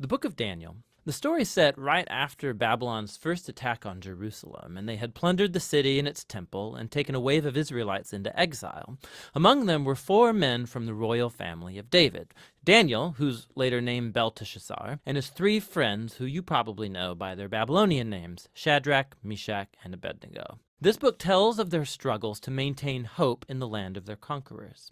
The book of Daniel. The story is set right after Babylon's first attack on Jerusalem, and they had plundered the city and its temple and taken a wave of Israelites into exile. Among them were 4 men from the royal family of David: Daniel, who's later named Belteshazzar, and his 3 friends who you probably know by their Babylonian names, Shadrach, Meshach, and Abednego. This book tells of their struggles to maintain hope in the land of their conquerors.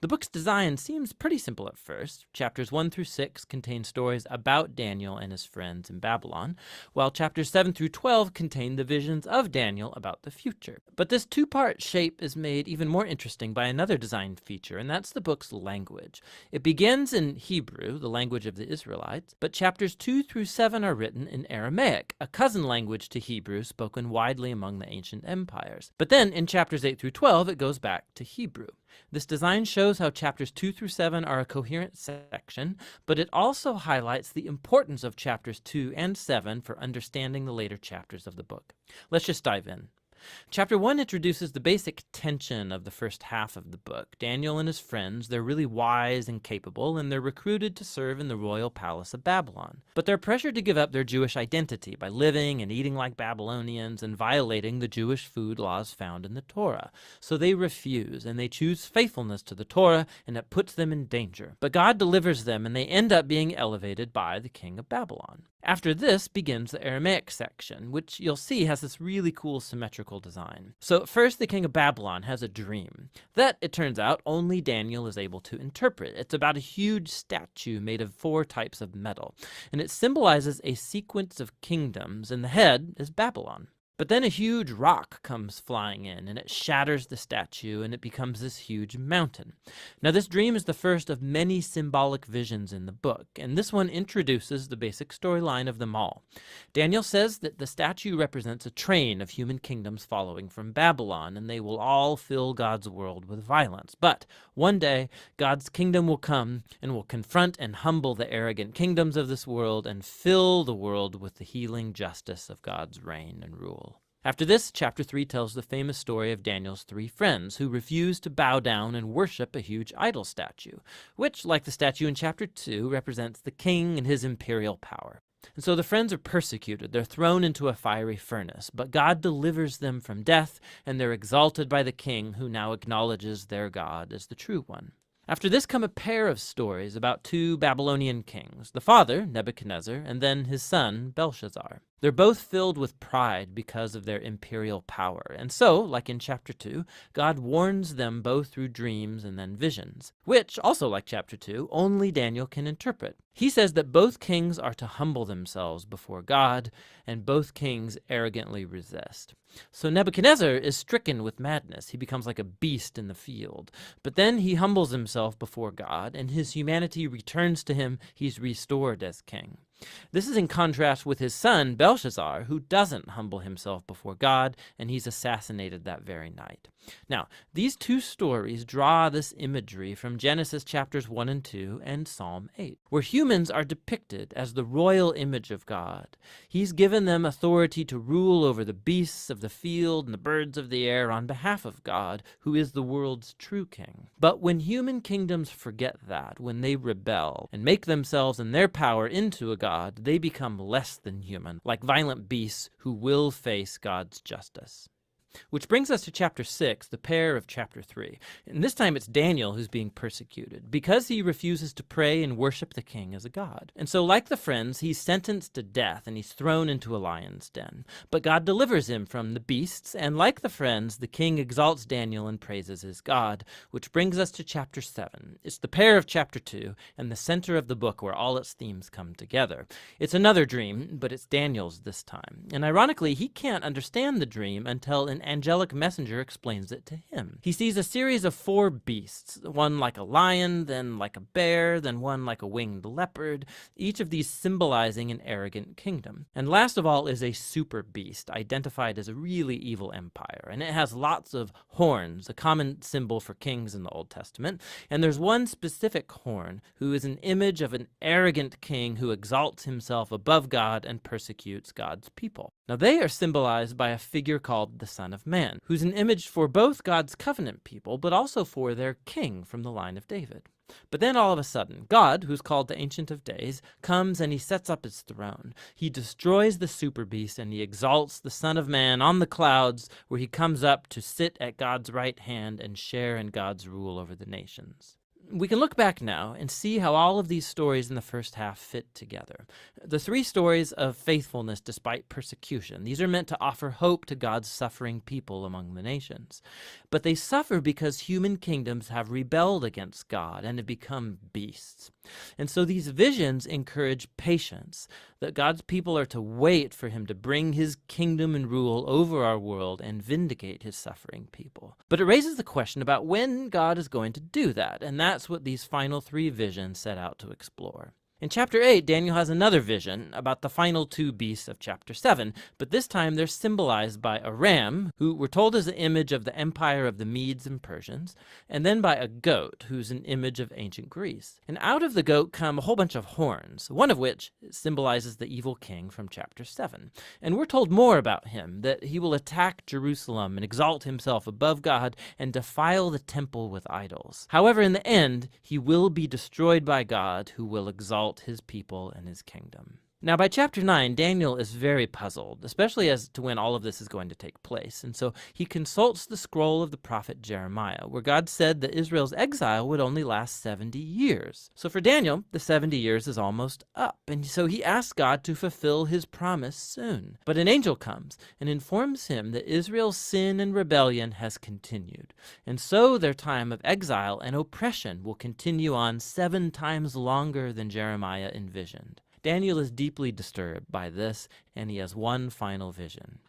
The book's design seems pretty simple at first. Chapters 1 through 6 contain stories about Daniel and his friends in Babylon, while chapters 7 through 12 contain the visions of Daniel about the future. But this 2-part shape is made even more interesting by another design feature, and that's the book's language. It begins in Hebrew, the language of the Israelites, but chapters 2 through 7 are written in Aramaic, a cousin language to Hebrew spoken widely among the ancient empires. But then in chapters 8 through 12, it goes back to Hebrew. This design shows how chapters 2 through 7 are a coherent section, but it also highlights the importance of chapters 2 and 7 for understanding the later chapters of the book. Let's just dive in. Chapter 1 introduces the basic tension of the first half of the book. Daniel and his friends, they're really wise and capable, and they're recruited to serve in the royal palace of Babylon. But they're pressured to give up their Jewish identity by living and eating like Babylonians and violating the Jewish food laws found in the Torah. So they refuse, and they choose faithfulness to the Torah, and it puts them in danger. But God delivers them, and they end up being elevated by the king of Babylon. After this begins the Aramaic section, which you'll see has this really cool symmetrical design. So first, the king of Babylon has a dream that, it turns out, only Daniel is able to interpret. It's about a huge statue made of 4 types of metal, and it symbolizes a sequence of kingdoms, and the head is Babylon. But then a huge rock comes flying in, and it shatters the statue, and it becomes this huge mountain. Now, this dream is the first of many symbolic visions in the book, and this one introduces the basic storyline of them all. Daniel says that the statue represents a train of human kingdoms following from Babylon, and they will all fill God's world with violence. But one day, God's kingdom will come and will confront and humble the arrogant kingdoms of this world and fill the world with the healing justice of God's reign and rule. After this, chapter 3 tells the famous story of Daniel's 3 friends who refuse to bow down and worship a huge idol statue, which, like the statue in chapter 2, represents the king and his imperial power. And so the friends are persecuted. They're thrown into a fiery furnace, but God delivers them from death, and they're exalted by the king, who now acknowledges their God as the true one. After this come a pair of stories about 2 Babylonian kings, the father, Nebuchadnezzar, and then his son, Belshazzar. They're both filled with pride because of their imperial power. And so, like in chapter 2, God warns them both through dreams and then visions, which, also like chapter 2, only Daniel can interpret. He says that both kings are to humble themselves before God, and both kings arrogantly resist. So Nebuchadnezzar is stricken with madness. He becomes like a beast in the field. But then he humbles himself before God, and his humanity returns to him. He's restored as king. This is in contrast with his son, Belshazzar, who doesn't humble himself before God, and he's assassinated that very night. Now, these 2 stories draw this imagery from Genesis chapters 1 and 2 and Psalm 8, where humans are depicted as the royal image of God. He's given them authority to rule over the beasts of the field and the birds of the air on behalf of God, who is the world's true king. But when human kingdoms forget that, when they rebel and make themselves and their power into a god, they become less than human, like violent beasts who will face God's justice. Which brings us to chapter 6, the pair of chapter 3. And this time it's Daniel who's being persecuted because he refuses to pray and worship the king as a god. And so, like the friends, he's sentenced to death and he's thrown into a lion's den. But God delivers him from the beasts, and like the friends, the king exalts Daniel and praises his God, which brings us to chapter 7. It's the pair of chapter 2 and the center of the book where all its themes come together. It's another dream, but it's Daniel's this time. And ironically, he can't understand the dream until an angelic messenger explains it to him. He sees a series of 4 beasts, one like a lion, then like a bear, then one like a winged leopard, each of these symbolizing an arrogant kingdom. And last of all is a super beast, identified as a really evil empire, and it has lots of horns, a common symbol for kings in the Old Testament, and there's one specific horn who is an image of an arrogant king who exalts himself above God and persecutes God's people. Now they are symbolized by a figure called the Son of Man, who's an image for both God's covenant people, but also for their king from the line of David. But then all of a sudden, God, who's called the Ancient of Days, comes and he sets up his throne. He destroys the super beast and he exalts the Son of Man on the clouds, where he comes up to sit at God's right hand and share in God's rule over the nations. We can look back now and see how all of these stories in the first half fit together. The three stories of faithfulness despite persecution, these are meant to offer hope to God's suffering people among the nations. But they suffer because human kingdoms have rebelled against God and have become beasts. And so these visions encourage patience, that God's people are to wait for him to bring his kingdom and rule over our world and vindicate his suffering people. But it raises the question about when God is going to do that, and that's what these final three visions set out to explore. In chapter 8, Daniel has another vision about the final two beasts of chapter 7, but this time they're symbolized by a ram, who we're told is the image of the empire of the Medes and Persians, and then by a goat, who's an image of ancient Greece. And out of the goat come a whole bunch of horns, one of which symbolizes the evil king from chapter 7. And we're told more about him, that he will attack Jerusalem and exalt himself above God and defile the temple with idols. However, in the end, he will be destroyed by God, who will exalt his people and his kingdom. Now, by chapter 9, Daniel is very puzzled, especially as to when all of this is going to take place. And so he consults the scroll of the prophet Jeremiah, where God said that Israel's exile would only last 70 years. So for Daniel, the 70 years is almost up. And so he asks God to fulfill his promise soon. But an angel comes and informs him that Israel's sin and rebellion has continued. And so their time of exile and oppression will continue on 7 times longer than Jeremiah envisioned. Daniel is deeply disturbed by this, and he has one final vision.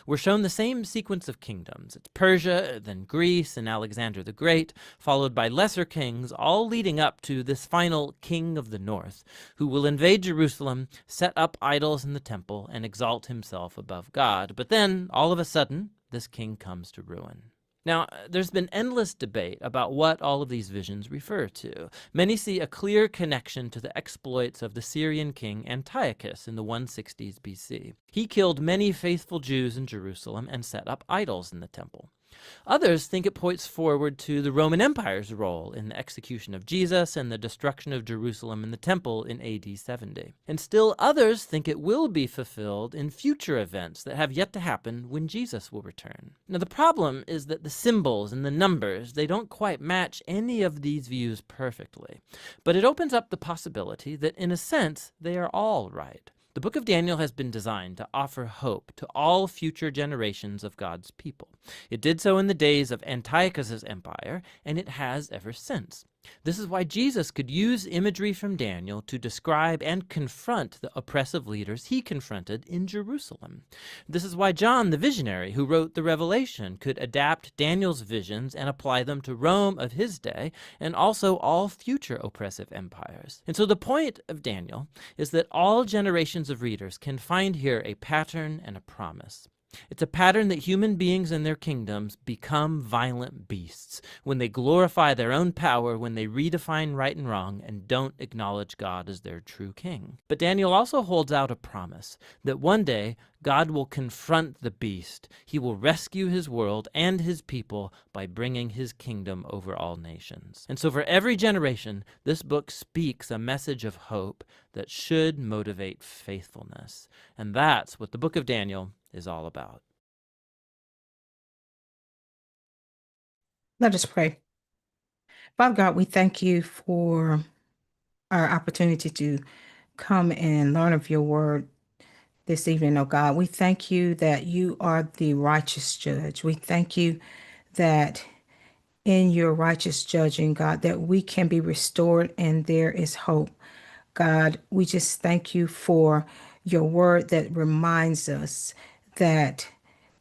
We're shown the same sequence of kingdoms. It's Persia, then Greece, and Alexander the Great, followed by lesser kings, all leading up to this final king of the north, who will invade Jerusalem, set up idols in the temple, and exalt himself above God. But then, all of a sudden, this king comes to ruin. Now, there's been endless debate about what all of these visions refer to. Many see a clear connection to the exploits of the Syrian king Antiochus in the 160s BC. He killed many faithful Jews in Jerusalem and set up idols in the temple. Others think it points forward to the Roman Empire's role in the execution of Jesus and the destruction of Jerusalem and the temple in AD 70. And still others think it will be fulfilled in future events that have yet to happen when Jesus will return. Now the problem is that the symbols and the numbers, they don't quite match any of these views perfectly. But it opens up the possibility that in a sense they are all right. The book of Daniel has been designed to offer hope to all future generations of God's people. It did so in the days of Antiochus's empire, and it has ever since. This is why Jesus could use imagery from Daniel to describe and confront the oppressive leaders he confronted in Jerusalem. This is why John, the visionary who wrote the Revelation, could adapt Daniel's visions and apply them to Rome of his day and also all future oppressive empires. And so the point of Daniel is that all generations of readers can find here a pattern and a promise. It's a pattern that human beings and their kingdoms become violent beasts when they glorify their own power, when they redefine right and wrong, and don't acknowledge God as their true king. But Daniel also holds out a promise that one day God will confront the beast. He will rescue his world and his people by bringing his kingdom over all nations. And so for every generation, this book speaks a message of hope that should motivate faithfulness. And that's what the book of Daniel is all about. Let us pray. Father God, we thank you for our opportunity to come and learn of your word this evening, oh God. We thank you that you are the righteous judge. We thank you that in your righteous judging, God, that we can be restored and there is hope. God, we just thank you for your word that reminds us that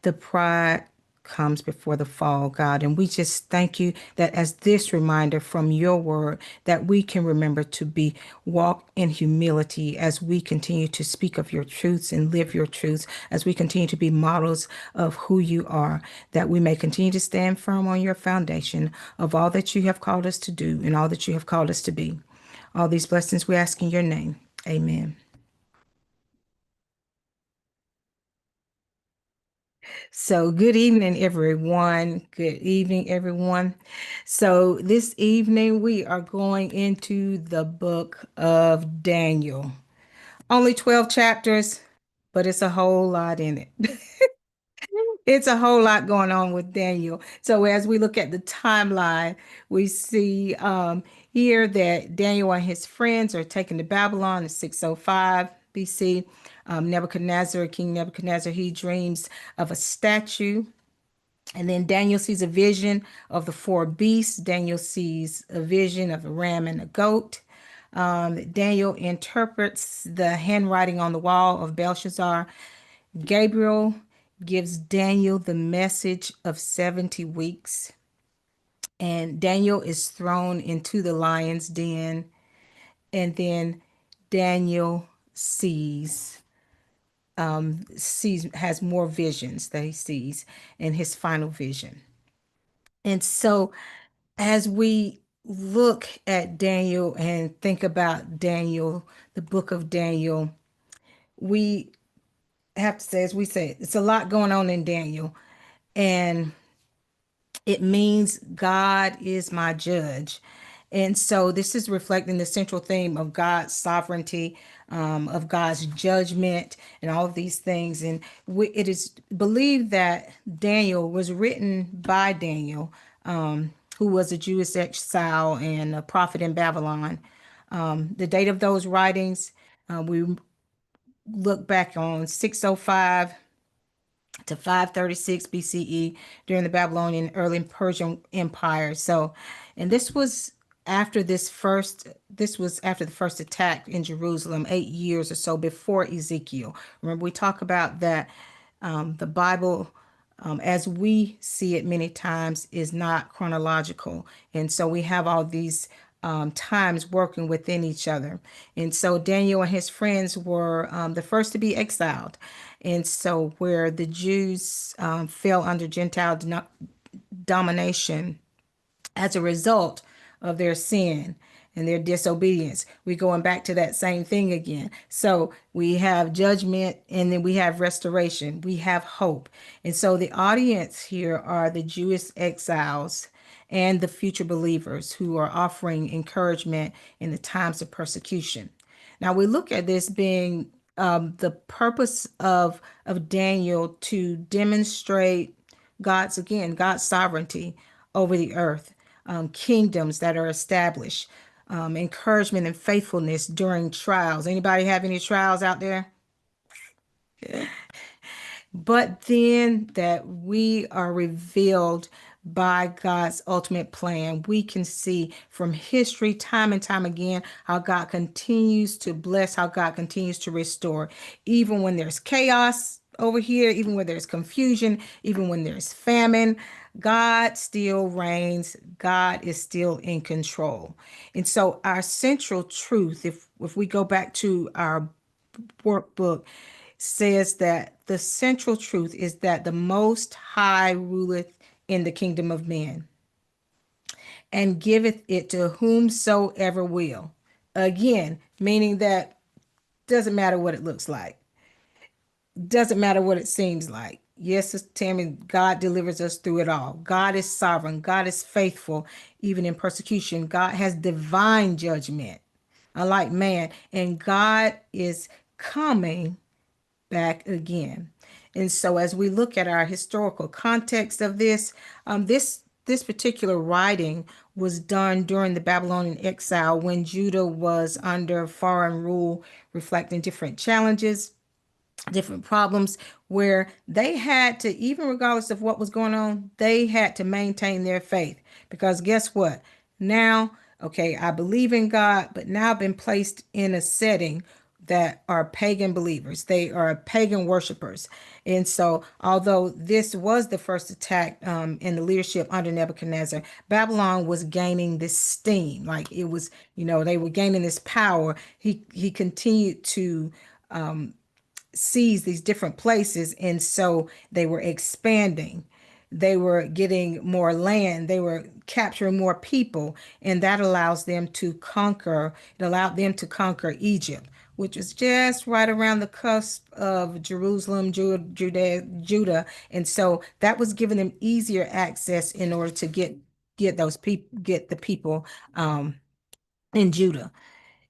the pride comes before the fall, God. And we just thank you that as this reminder from your word, that we can remember to be walk in humility as we continue to speak of your truths and live your truths, as we continue to be models of who you are, that we may continue to stand firm on your foundation of all that you have called us to do and all that you have called us to be. All these blessings we ask in your name. Amen. So, good evening, everyone. Good evening, everyone. So, this evening we are going into the book of Daniel. Only 12 chapters, but it's a whole lot in it. It's a whole lot going on with Daniel. So, as we look at the timeline, we see here that Daniel and his friends are taken to Babylon in 605 BC. King Nebuchadnezzar, he dreams of a statue. And then Daniel sees a vision of the four beasts. Daniel sees a vision of a ram and a goat. Daniel interprets the handwriting on the wall of Belshazzar. Gabriel gives Daniel the message of 70 weeks. And Daniel is thrown into the lion's den. And then Daniel sees has more visions that he sees in his final vision. And so as we look at Daniel and think about Daniel, the book of Daniel, we have to say, as we say, it's a lot going on in Daniel. And it means God is my judge. And so this is reflecting the central theme of God's sovereignty, of God's judgment, and all of these things. And it is believed that Daniel was written by Daniel, who was a Jewish exile and a prophet in Babylon. The date of those writings, we look back on 605 to 536 BCE during the Babylonian early Persian Empire. So, and this was after the first attack in Jerusalem, 8 years or so before Ezekiel. Remember, we talk about that the Bible, as we see it many times, is not chronological. And so we have all these times working within each other. And so Daniel and his friends were the first to be exiled. And so, where the Jews fell under Gentile domination as a result of their sin and their disobedience. We're going back to that same thing again. So we have judgment and then we have restoration. We have hope. And so the audience here are the Jewish exiles and the future believers who are offering encouragement in the times of persecution. Now we look at this being the purpose of Daniel to demonstrate God's sovereignty over the earth, kingdoms that are established, encouragement and faithfulness during trials. Anybody have any trials out there? But then that we are revealed by God's ultimate plan. We can see from history, time and time again, how God continues to bless, how God continues to restore, even when there's chaos over here, even when there's confusion, even when there's famine. God still reigns. God is still in control. And so our central truth, if we go back to our workbook, says that the central truth is that the Most High ruleth in the kingdom of men and giveth it to whomsoever will. Again, meaning that doesn't matter what it looks like, doesn't matter what it seems like. Yes, Sister Tammy, God delivers us through it all. God is sovereign. God is faithful, even in persecution. God has divine judgment, unlike man. And God is coming back again. And so, as we look at our historical context of this particular writing was done during the Babylonian exile when Judah was under foreign rule, reflecting different challenges, different problems, where they had to, even regardless of what was going on, they had to maintain their faith. Because guess what? Now, okay, I believe in God, but now I've been placed in a setting that are pagan believers. They are pagan worshipers. And so, although this was the first attack in the leadership under Nebuchadnezzar, Babylon was gaining this steam. Like it was, they were gaining this power. He continued to seize these different places. And so they were expanding. They were getting more land. They were capturing more people. And that allows them to conquer. It allowed them to conquer Egypt, which was just right around the cusp of Jerusalem, Judah. And so that was giving them easier access in order to get the people um, in Judah.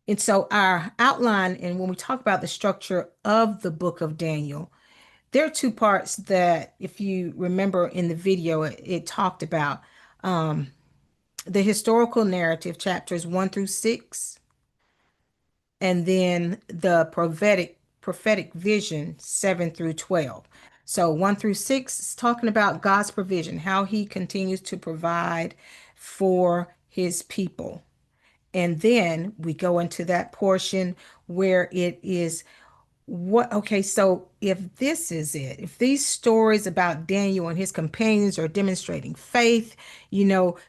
And so our outline, and when we talk about the structure of the book of Daniel, there are two parts that, if you remember in the video, it talked about the historical narrative, chapters 1 through 6, and then the prophetic vision 7 through 12. So 1 through 6 is talking about God's provision, how he continues to provide for his people. And then we go into that portion where it is okay, so if this is it, if these stories about Daniel and his companions are demonstrating faith,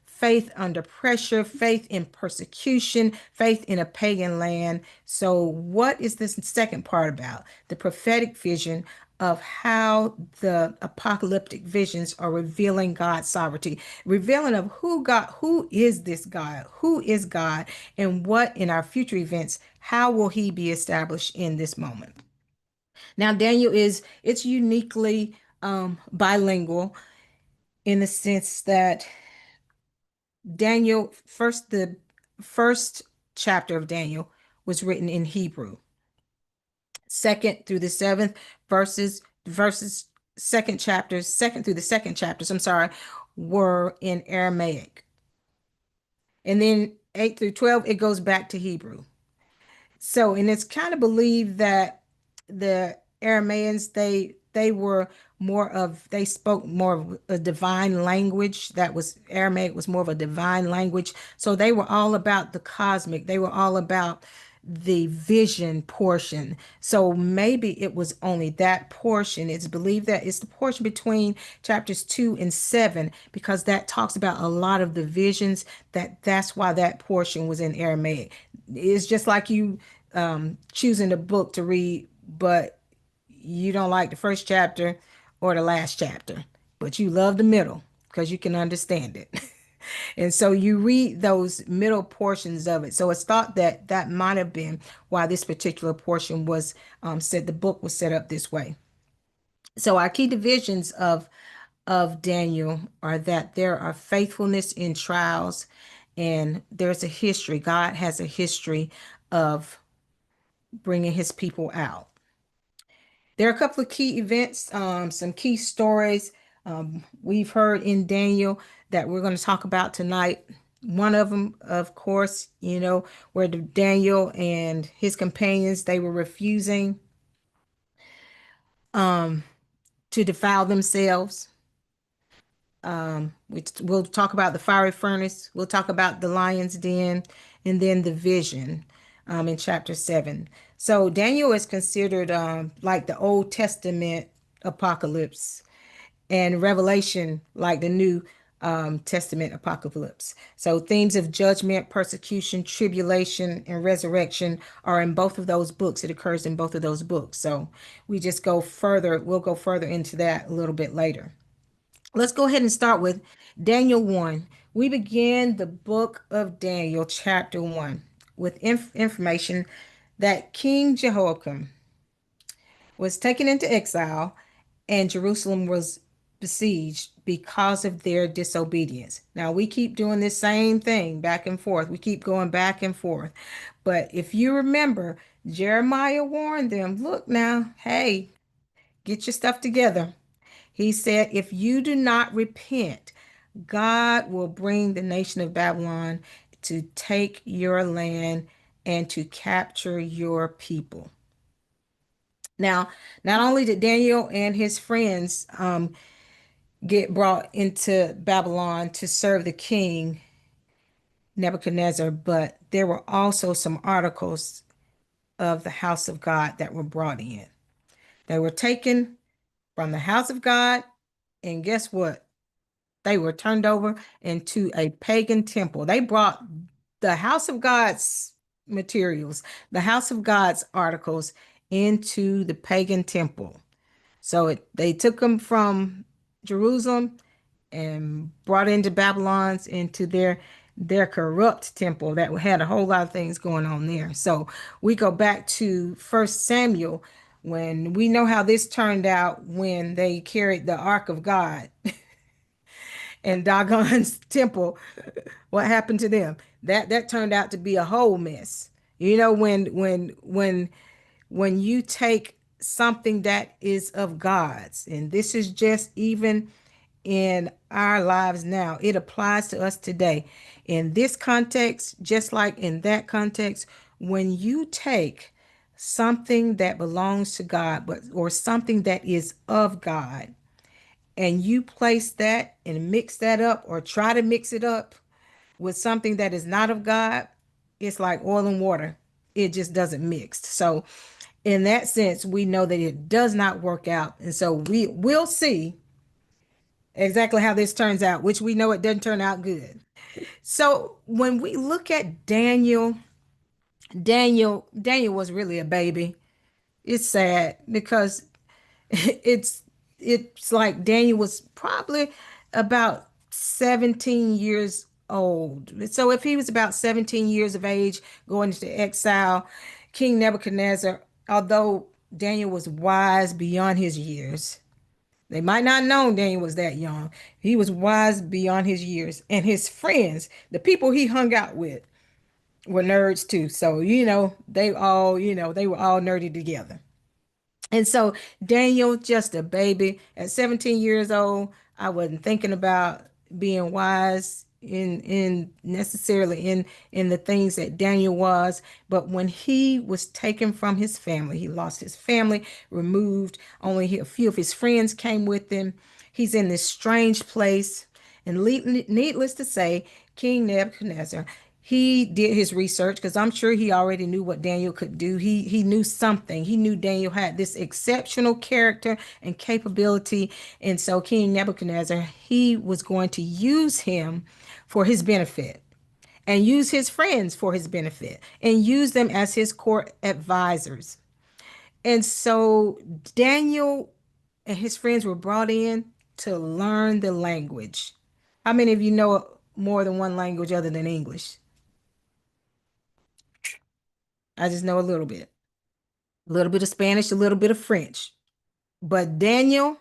faith under pressure, faith in persecution, faith in a pagan land. So, what is this second part about? The prophetic vision of how the apocalyptic visions are revealing God's sovereignty, revealing of who is this God, who is God, and what in our future events, how will he be established in this moment? Now, Daniel it's uniquely bilingual in the sense that the first chapter of Daniel was written in Hebrew. Second through the seventh verses, second through the second chapters, I'm sorry, were in Aramaic. And then 8 through 12, it goes back to Hebrew. So, and it's kind of believed that the Aramaeans, they spoke more of a divine language. That was Aramaic was more of a divine language. So they were all about the cosmic. They were all about the vision portion. So maybe it was only that portion. It's believed that it's the portion between chapters 2 and 7, because that talks about a lot of the visions. That's why that portion was in Aramaic. It's just like you choosing a book to read, but you don't like the first chapter or the last chapter, but you love the middle because you can understand it. And so you read those middle portions of it. So it's thought that that might have been why this particular portion was the book was set up this way. So our key divisions of Daniel are that there are faithfulness in trials, and there's a history. God has a history of bringing his people out. There are a couple of key events, some key stories we've heard in Daniel that we're going to talk about tonight. One of them, of course, where Daniel and his companions, they were refusing to defile themselves. We'll talk about the fiery furnace. We'll talk about the lion's den, and then the vision in chapter 7. So Daniel is considered like the Old Testament apocalypse, and Revelation like the New Testament apocalypse. So themes of judgment, persecution, tribulation, and resurrection are in both of those books. It occurs in both of those books. So we'll go further into that a little bit later. Let's go ahead and start with Daniel 1. We begin the book of Daniel, chapter 1, with information that King Jehoiakim was taken into exile and Jerusalem was besieged because of their disobedience. Now, we keep doing this same thing back and forth. We keep going back and forth. But if you remember, Jeremiah warned them, look now, hey, get your stuff together. He said, if you do not repent, God will bring the nation of Babylon to take your land and to capture your people. Now, not only did Daniel and his friends get brought into Babylon to serve the king Nebuchadnezzar, but there were also some articles of the house of God that were brought in. They were taken from the house of God, and guess what? They were turned over into a pagan temple. They brought the house of God's materials, the house of God's articles into the pagan temple. So they took them from Jerusalem and brought into Babylon's into their their corrupt temple that had a whole lot of things going on there. So we go back to First Samuel when we know how this turned out when they carried the Ark of God and Dagon's temple. What happened to them? That turned out to be a whole mess. You know, when you take something that is of God's, and this is just even in our lives now, it applies to us today. In this context, just like in that context, when you take something that belongs to God, but or something that is of God, and you place that and mix that up or try to mix it up with something that is not of God, it's like oil and water. It just doesn't mix. So, in that sense, we know that it does not work out. And so we will see exactly how this turns out, which we know it doesn't turn out good. So, when we look at Daniel was really a baby. It's sad because it's it's like Daniel was probably about 17 years old. So if he was about 17 years of age going into exile, King Nebuchadnezzar, although Daniel was wise beyond his years, they might not have known Daniel was that young. He was wise beyond his years. And his friends, the people he hung out with, were nerds too. So, they were all nerdy together. And so Daniel, just a baby at 17 years old, I wasn't thinking about being wise in necessarily in the things that Daniel was, but when he was taken from his family, he lost his family, removed, only a few of his friends came with him. He's in this strange place, and needless to say, King Nebuchadnezzar, he did his research because I'm sure he already knew what Daniel could do. He knew something. He knew Daniel had this exceptional character and capability. And so King Nebuchadnezzar, he was going to use him for his benefit and use his friends for his benefit and use them as his court advisors. And so Daniel and his friends were brought in to learn the language. How many of you know more than one language other than English? I just know a little bit of Spanish, a little bit of French. But Daniel,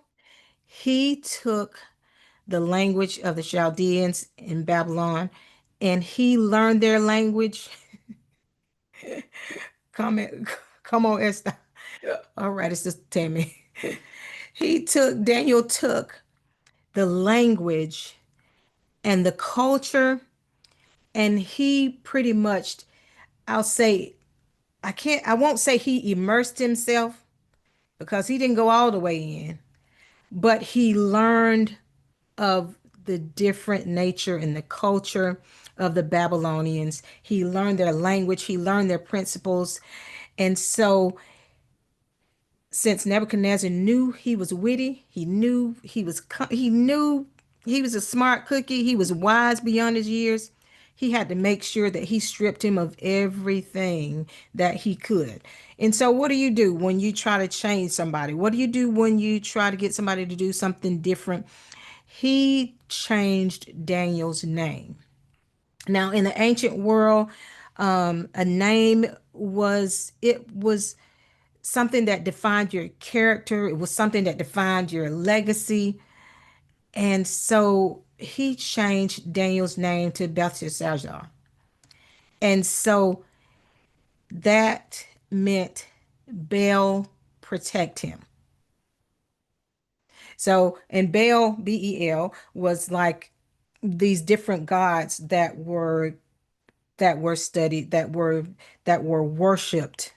he took the language of the Chaldeans in Babylon and he learned their language. Come, come on, Esther. All right, it's just Tammy. Daniel took the language and the culture, and he pretty much, I'll say, I won't say he immersed himself because he didn't go all the way in, but he learned of the different nature and the culture of the Babylonians. He learned their language, he learned their principles. And so, since Nebuchadnezzar knew he was witty, he knew he was a smart cookie, he was wise beyond his years. He had to make sure that he stripped him of everything that he could. And so, what do you do when you try to change somebody? What do you do when you try to get somebody to do something different? He changed Daniel's name. Now, in the ancient world, a name was something that defined your character. It was something that defined your legacy. And so he changed Daniel's name to Belteshazzar. And so that meant Baal protect him. So, and Baal, Bel, was like these different gods that were studied, that were worshipped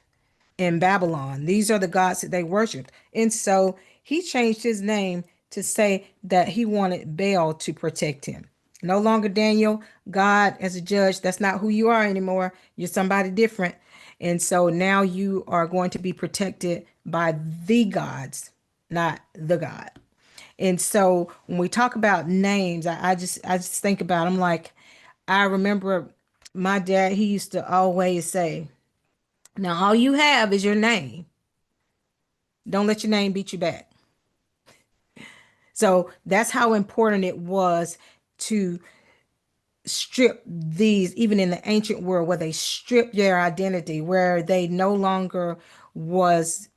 in Babylon. These are the gods that they worshiped. And so he changed his name to say that he wanted Baal to protect him. No longer Daniel, God as a judge. That's not who you are anymore. You're somebody different. And so now you are going to be protected by the gods, not the God. And so when we talk about names, I just think about them like I remember my dad, he used to always say, now all you have is your name. Don't let your name beat you back. So that's how important it was to strip these, even in the ancient world, where they stripped their identity, where they no longer was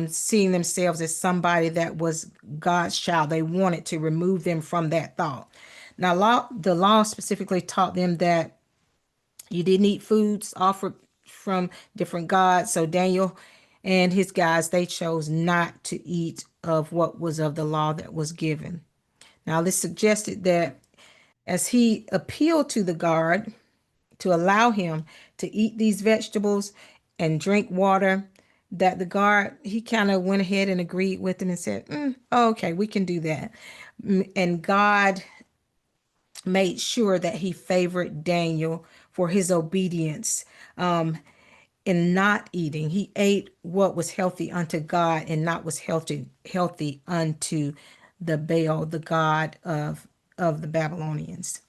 seeing themselves as somebody that was God's child. They wanted to remove them from that thought. Now, the law specifically taught them that you didn't eat foods offered from different gods. So Daniel and his guys, they chose not to eat of what was of the law that was given. Now, this suggested that as he appealed to the guard to allow him to eat these vegetables and drink water, that the guard, he kind of went ahead and agreed with him and said, okay, we can do that. And God made sure that he favored Daniel for his obedience in not eating. He ate what was healthy unto God and not was healthy unto the Baal, the god of the Babylonians.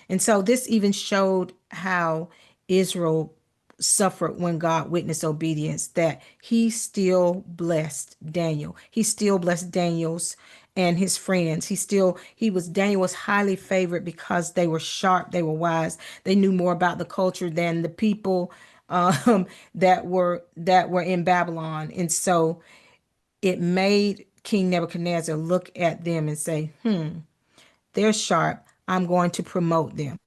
And so this even showed how Israel suffered when God witnessed obedience, that he still blessed Daniel. He still blessed Daniel's and his friends. Daniel was highly favored because they were sharp, they were wise, they knew more about the culture than the people that were in Babylon. And so it made King Nebuchadnezzar look at them and say, they're sharp. I'm going to promote them.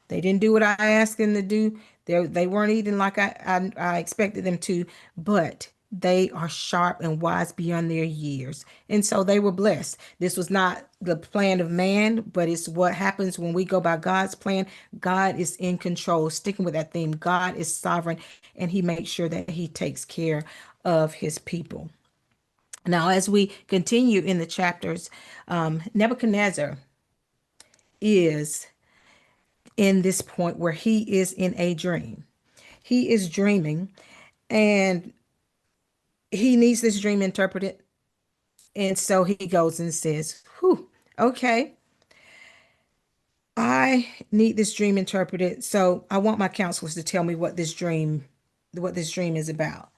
They didn't do what I asked them to do. They weren't eating like I expected them to, but they are sharp and wise beyond their years. And so they were blessed. This was not the plan of man, but it's what happens when we go by God's plan. God is in control. Sticking with that theme, God is sovereign, and he makes sure that he takes care of his people. Now, as we continue in the chapters, Nebuchadnezzar is in this point where he is in a dream. He is dreaming and he needs this dream interpreted. And so he goes and says, whew, okay, I need this dream interpreted. So I want my counselors to tell me what this dream is about.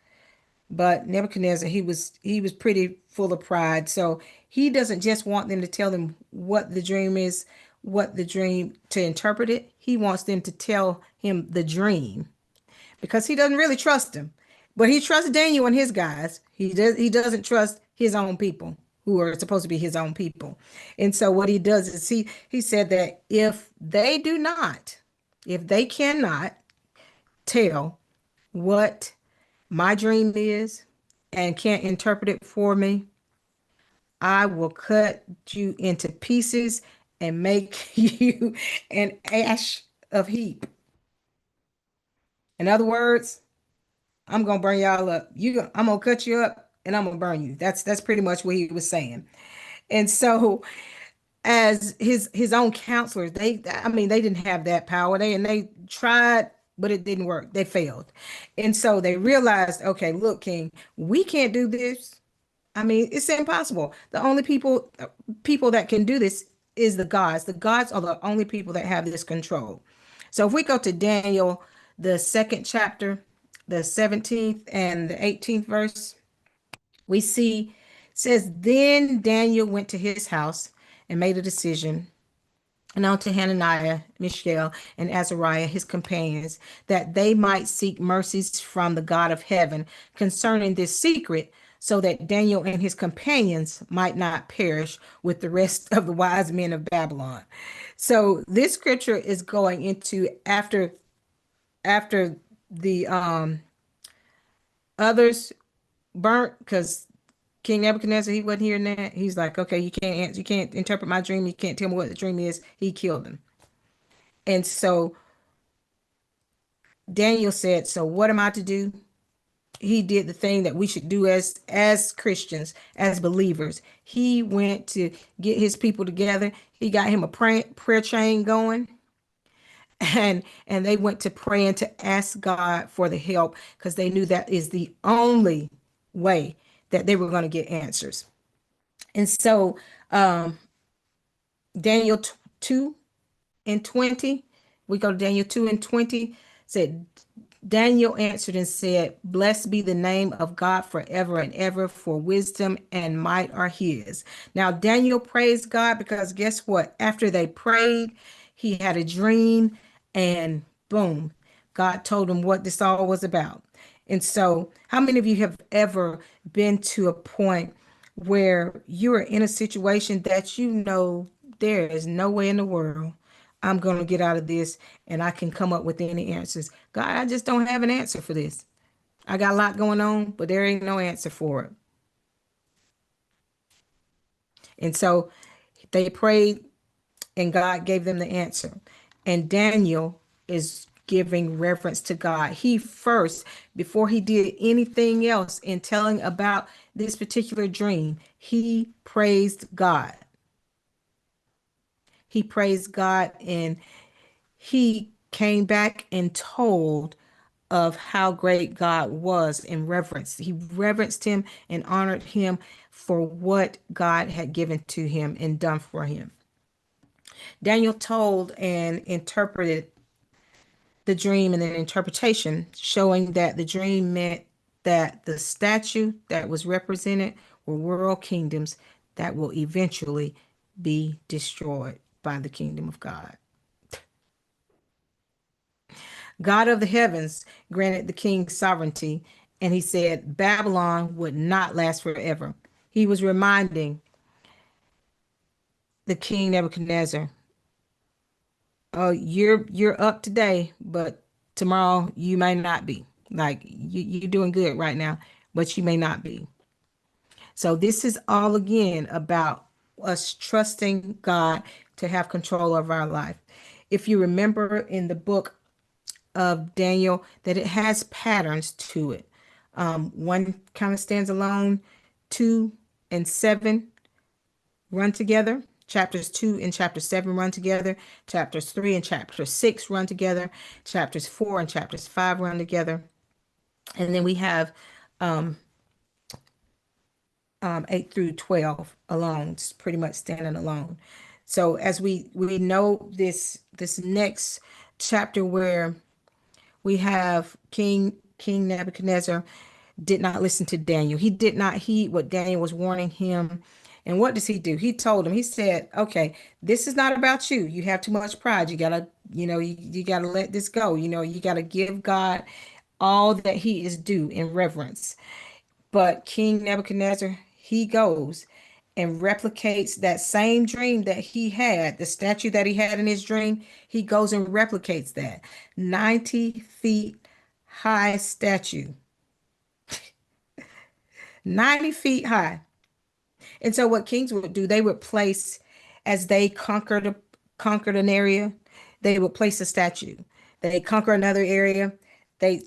But Nebuchadnezzar, he was pretty full of pride. So he doesn't just want them to tell them what the dream is, what the dream to interpret it. He wants them to tell him the dream because he doesn't really trust him. But he trusts Daniel and his guys. He doesn't trust his own people who are supposed to be his own people. And so what he does is he said that if they cannot tell what my dream is and can't interpret it for me, I will cut you into pieces and make you an ash of heap. In other words, I'm gonna burn y'all up. I'm gonna cut you up and I'm gonna burn you. That's pretty much what he was saying. And so as his own counselors, they didn't have that power. They tried, but it didn't work. They failed. And so they realized, okay, look, King, we can't do this. I mean, it's impossible. The only people that can do this is the gods. The gods are the only people that have this control. So if we go to Daniel, the second chapter, the 17th and the 18th verse, we see says, then Daniel went to his house and made a decision, and unto Hananiah, Mishael, and Azariah, his companions, that they might seek mercies from the God of heaven concerning this secret, so that Daniel and his companions might not perish with the rest of the wise men of Babylon. So this scripture is going into after the others burnt, because King Nebuchadnezzar, he wasn't hearing that. He's like, okay, you can't interpret my dream. You can't tell me what the dream is. He killed him. And so Daniel said, so what am I to do? He did the thing that we should do as Christians, as believers. He went to get his people together. He got him a prayer chain going, and they went to pray and to ask God for the help, because they knew that is the only way that they were going to get answers. And so Daniel 2 and 20, we go to Daniel 2 and 20, said, Daniel answered and said, blessed be the name of God forever and ever, for wisdom and might are his. Now, Daniel praised God because guess what? After they prayed, He had a dream, and boom, God told him what this all was about. And so, how many of you have ever been to a point where you're in a situation that you know there is no way in the world I'm going to get out of this and I can come up with any answers? God, I just don't have an answer for this. I got a lot going on, but there ain't no answer for it. And so they prayed and God gave them the answer. And Daniel is giving reverence to God. He first, before he did anything else in telling about this particular dream, he praised God. He praised God, and he came back and told of how great God was in reverence. He reverenced him and honored him for what God had given to him and done for him. Daniel told and interpreted the dream and an interpretation showing that the dream meant that the statue that was represented were world kingdoms that will eventually be destroyed by the kingdom of God. God of the heavens granted the king sovereignty, and he said Babylon would not last forever. He was reminding the king Nebuchadnezzar, "Oh, you're up today, but tomorrow you may not be. Like you're doing good right now, but you may not be." So this is all again about us trusting God to have control of our life. If you remember in the book of Daniel, that it has patterns to it. One kind of stands alone, 2 and 7 run together. Chapters 2 and chapter 7 run together. Chapters 3 and chapter 6 run together. Chapters 4 and chapters 5 run together. And then we have 8 through 12 alone, it's pretty much standing alone. So as we know this next chapter where we have King Nebuchadnezzar did not listen to Daniel. He did not heed what Daniel was warning him. And what does he do? He told him, he said, okay, this is not about you. You have too much pride. You gotta, you gotta let this go. You gotta give God all that he is due in reverence. But King Nebuchadnezzar, he goes and replicates that same dream that he had, the statue that he had in his dream. He goes and replicates that 90 feet high statue, 90 feet high. And so what kings would do, they would place, as they conquered an area, they would place a statue. They conquer another area, they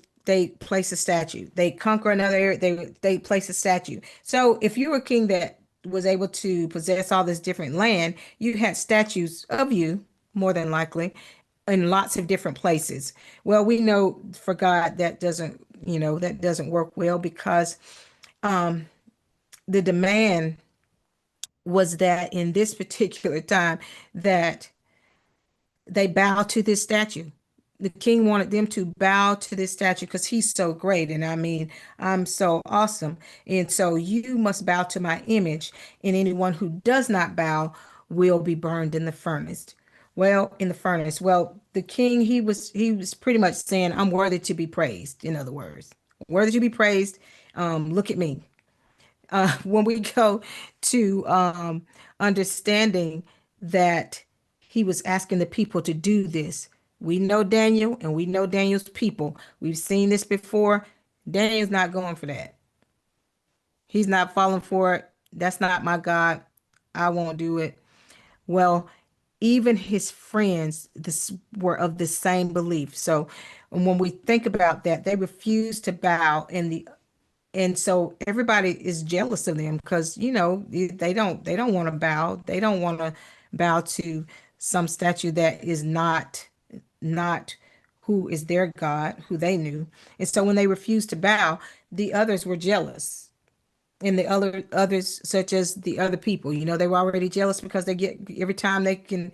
place a statue. They conquer another area, they place a statue. So if you were a king that was able to possess all this different land, you had statues of you, more than likely, in lots of different places. Well, we know for God that doesn't work well because the demand was that in this particular time that they bow to this statue. The king wanted them to bow to this statue because he's so great. And I mean, I'm so awesome. And so you must bow to my image. And anyone who does not bow will be burned in the furnace. Well, in the furnace. Well, the king, he was pretty much saying, I'm worthy to be praised, in other words. Worthy to be praised. Look at me. When we go to understanding that he was asking the people to do this. We know Daniel and we know Daniel's people. We've seen this before. Daniel's not going for that. He's not falling for it. That's not my God. I won't do it. Well, even his friends this were of the same belief. So when we think about that, they refused to bow, and so everybody is jealous of them because they don't want to bow. They don't want to bow to some statue that is not who is their God, who they knew. And so when they refused to bow, the others were jealous. And the others, such as the other people, they were already jealous because they get every time they can,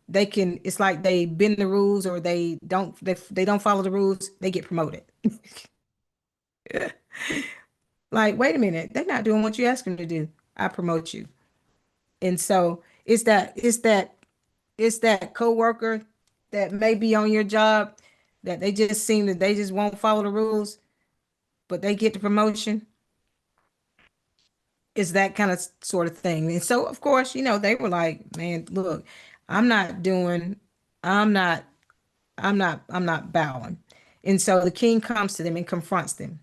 it's like they bend the rules or they don't follow the rules, they get promoted. Like, wait a minute, they're not doing what you ask them to do. I promote you. And so it's that coworker that may be on your job that they just seem that they just won't follow the rules, but they get the promotion? Is that kind of sort of thing. And so, of course, they were like, man, look, I'm not doing, I'm not, I'm not bowing. And so the king comes to them and confronts them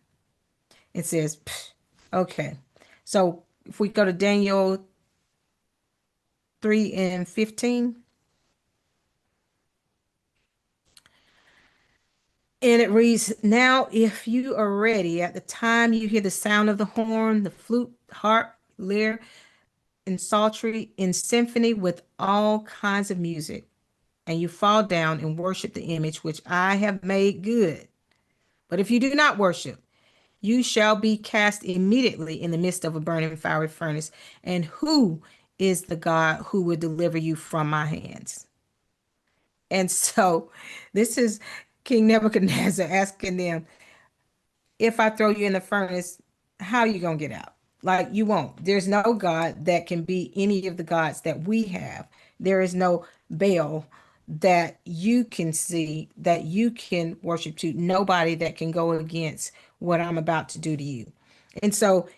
and says, "Pfft, okay. So if we go to Daniel 3 and 15, and it reads, now if you are ready at the time you hear the sound of the horn, the flute, harp, lyre, and psaltery in symphony with all kinds of music, and you fall down and worship the image which I have made good. But if you do not worship, you shall be cast immediately in the midst of a burning fiery furnace. And who is the God who will deliver you from my hands? And so this is King Nebuchadnezzar asking them, if I throw you in the furnace, how are you going to get out? Like, you won't. There's no God that can be any of the gods that we have. There is no Baal that you can see, that you can worship to. Nobody that can go against what I'm about to do to you. And so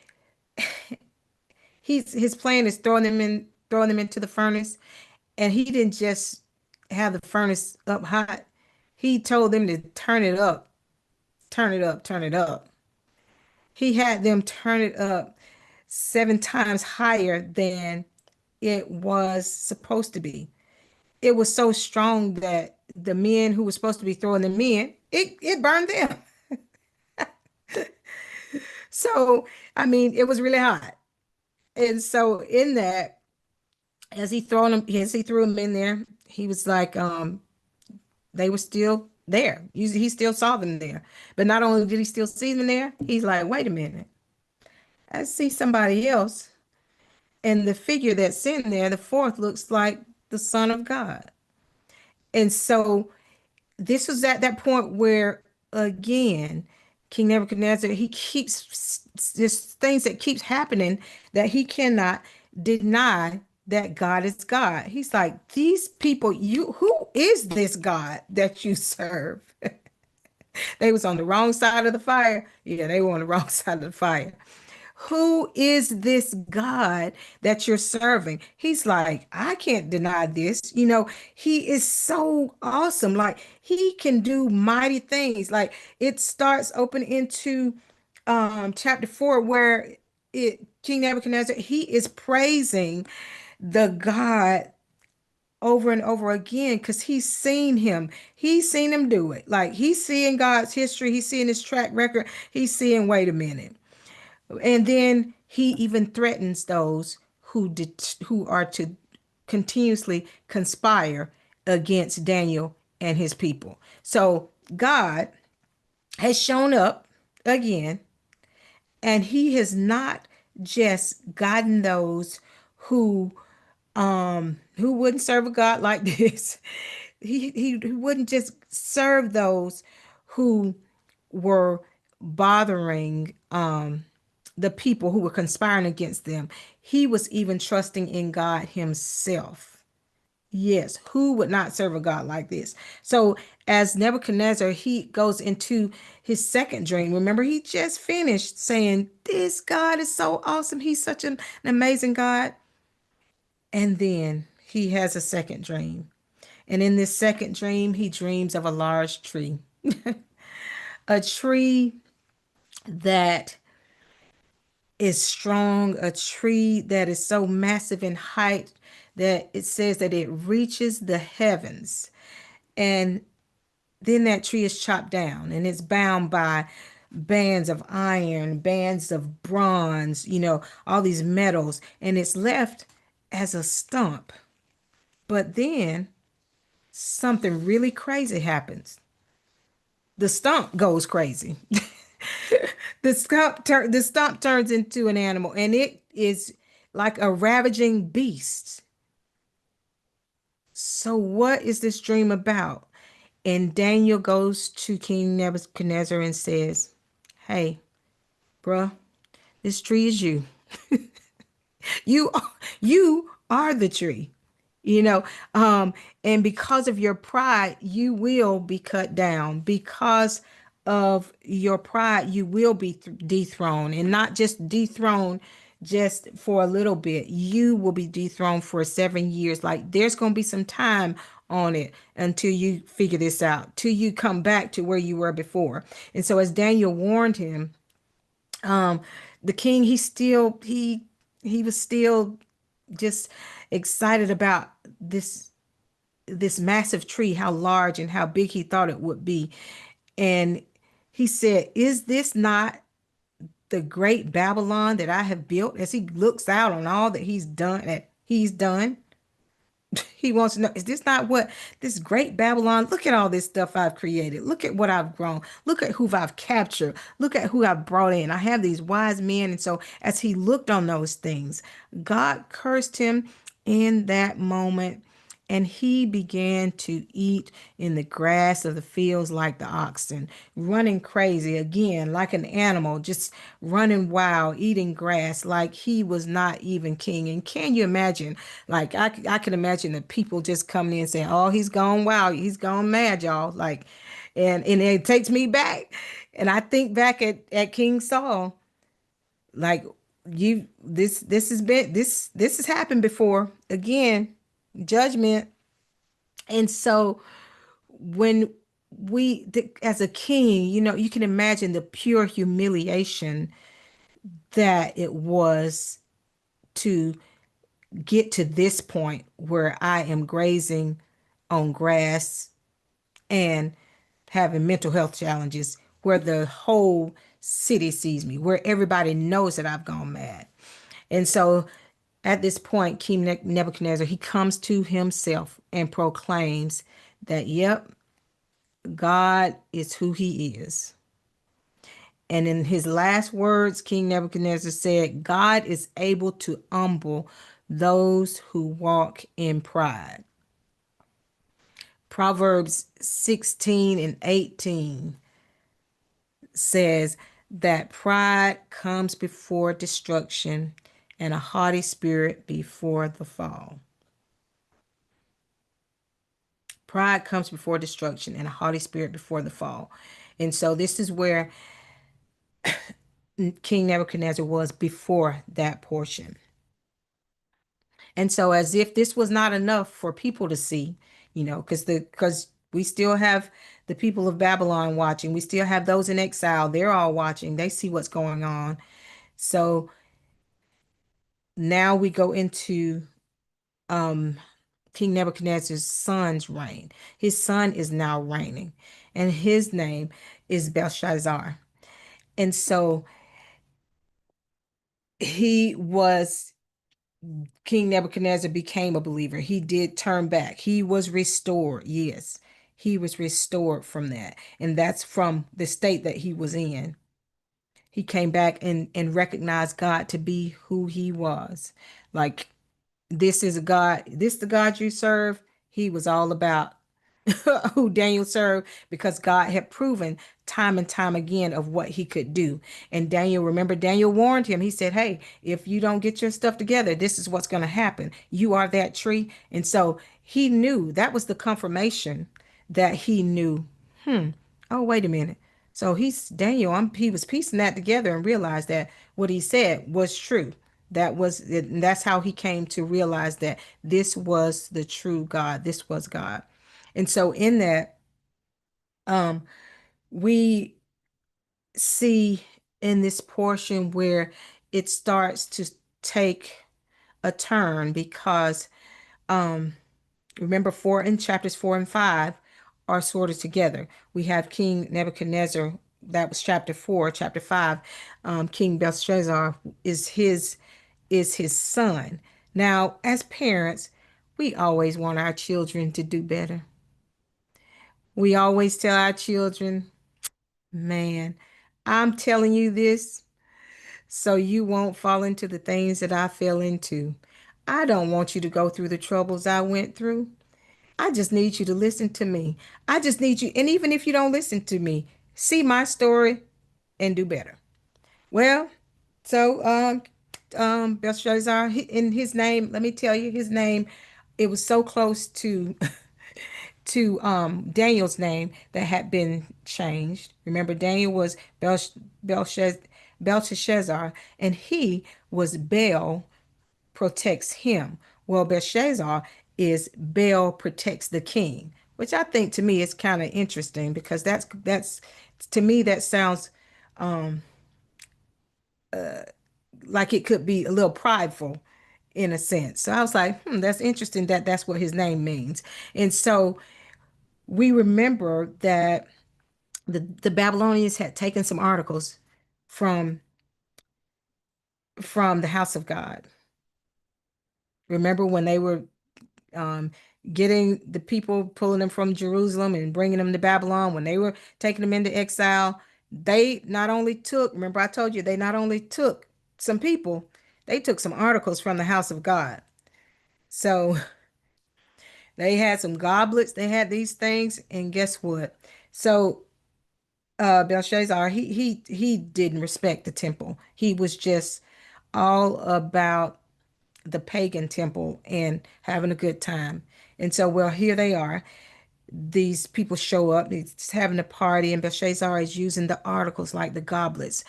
his plan is throwing them into the furnace. And he didn't just have the furnace up hot. He told them to turn it up, turn it up, turn it up. He had them turn it up 7 times higher than it was supposed to be. It was so strong that the men who were supposed to be throwing them in, it burned them. So, I mean, it was really hot. And so in that, as he threw them in there, he was like, they were still there. He still saw them there. But not only did he still see them there, he's like, wait a minute. I see somebody else. And the figure that's in there, the fourth, looks like the Son of God. And so this was at that point where, again, King Nebuchadnezzar, he keeps just things that keeps happening that he cannot deny that God is God. He's like, these people, who is this God that you serve? They was on the wrong side of the fire. Yeah, they were on the wrong side of the fire. Who is this God that you're serving? He's like, I can't deny this. He is so awesome. Like, he can do mighty things. Like, it starts open into chapter 4 where King Nebuchadnezzar, he is praising the God over and over again because he's seen him do it. Like, he's seeing God's history, he's seeing his track record, he's seeing, wait a minute. And then he even threatens those who are to continuously conspire against Daniel and his people. So God has shown up again, and he has not just gotten those who who wouldn't serve a God like this. He wouldn't just serve those who were bothering the people who were conspiring against them. He was even trusting in God himself. Yes, who would not serve a God like this? So as Nebuchadnezzar, he goes into his second dream. Remember, he just finished saying, this God is so awesome. He's such an amazing God. And then he has a second dream. And in this second dream, he dreams of a large tree, a tree that is strong, a tree that is so massive in height that it says that it reaches the heavens. And then that tree is chopped down and it's bound by bands of iron, bands of bronze, all these metals, and it's left as a stump. But then something really crazy happens. The stump goes crazy. The stump turns into an animal, and it is like a ravaging beast. So what is this dream about? And Daniel goes to King Nebuchadnezzar and says, hey, bruh, this tree is you. You are the tree. you know um and because of your pride you will be cut down. Because of your pride you will be dethroned, and not just dethroned just for a little bit. You will be dethroned for 7 years. Like, there's going to be some time on it until you figure this out, till you come back to where you were before. And so as Daniel warned him, um the king, he was still just excited about this massive tree, how large and how big he thought it would be. And he said, "Is this not the great Babylon that I have built?" As he looks out on all that he's done, he wants to know, is this not what this great Babylon? Look at all this stuff I've created. Look at what I've grown. Look at who I've captured. Look at who I've brought in. I have these wise men. And so, as he looked on those things, God cursed him in that moment. And he began to eat in the grass of the fields like the oxen, running crazy again, like an animal, just running wild, eating grass like he was not even king. And can you imagine? Like, I can imagine the people just coming in saying, "Oh, he's gone wild. He's gone mad, y'all." Like, and it takes me back. And I think back at King Saul, like, this has been, this has happened before. Again, judgment. And so when as a king, you can imagine the pure humiliation that it was to get to this point where I am grazing on grass and having mental health challenges, where the whole city sees me, where everybody knows that I've gone mad. And so at this point, King Nebuchadnezzar, he comes to himself and proclaims that, yep, God is who he is. And in his last words, King Nebuchadnezzar said, "God is able to humble those who walk in pride." Proverbs 16 and 18 says that pride comes before destruction and a haughty spirit before the fall. Pride comes before destruction and a haughty spirit before the fall. And so this is where King Nebuchadnezzar was before that portion. And so, as if this was not enough for people to see, because we still have the people of Babylon watching, we still have those in exile, they're all watching, they see what's going on. So now we go into um King Nebuchadnezzar's son's reign. His son is now reigning, and his name is Belshazzar. And so he was King Nebuchadnezzar became a believer. He did turn back. He was restored. Yes, he was restored from that. And that's from the state that he was in. He came back and recognized God to be who he was. Like, this is a God, this the God you serve. He was all about who Daniel served, because God had proven time and time again of what he could do. And Daniel, remember, Daniel warned him. He said, "Hey, if you don't get your stuff together, this is what's going to happen. You are that tree." And so he knew, that was the confirmation that he knew, oh, wait a minute. So he was piecing that together and realized that what he said was true. That's how he came to realize that this was the true God. This was God. And so in that, um, we see in this portion where it starts to take a turn, because um, remember, chapters 4 and 5 are sorted together. We have King Nebuchadnezzar, that was chapter 4. Chapter 5, King Belshazzar is his son. Now, as parents, we always want our children to do better. We always tell our children, "Man, I'm telling you this so you won't fall into the things that I fell into. I don't want you to go through the troubles I went through. I just need you to listen to me. I just need you." And even if you don't listen to me, see my story and do better. Well, so Belshazzar, in his name, let me tell you, his name it was so close to Daniel's name that had been changed. Remember, Daniel was Belshaz- Belteshazzar, and he was Baal protects him. Well, Belshazzar is Baal protects the king, which I think to me is kind of interesting because that's to me that sounds like it could be a little prideful in a sense. So I was like, that's interesting that that's what his name means. And so we remember that the Babylonians had taken some articles from from the house of God. Remember when they were um, getting the people, pulling them from Jerusalem and bringing them to Babylon, when they were taking them into exile, they not only took, remember I told you, they not only took some people, they took some articles from the house of God. So they had some goblets, they had these things, and guess what? So Belshazzar, he didn't respect the temple. He was just all about the pagan temple and having a good time. And so, well, here they are. These people show up, it's having a party, and Belshazzar is using the articles like the goblets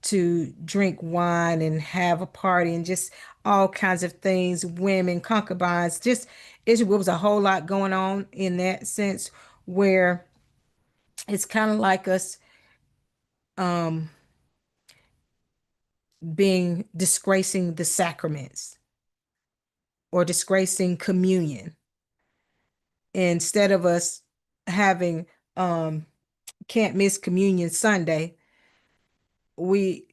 to drink wine and have a party and just all kinds of things, women, concubines, just it was a whole lot going on in that sense where it's kind of like us um being disgracing the sacraments or disgracing communion instead of us having um can't miss communion Sunday, we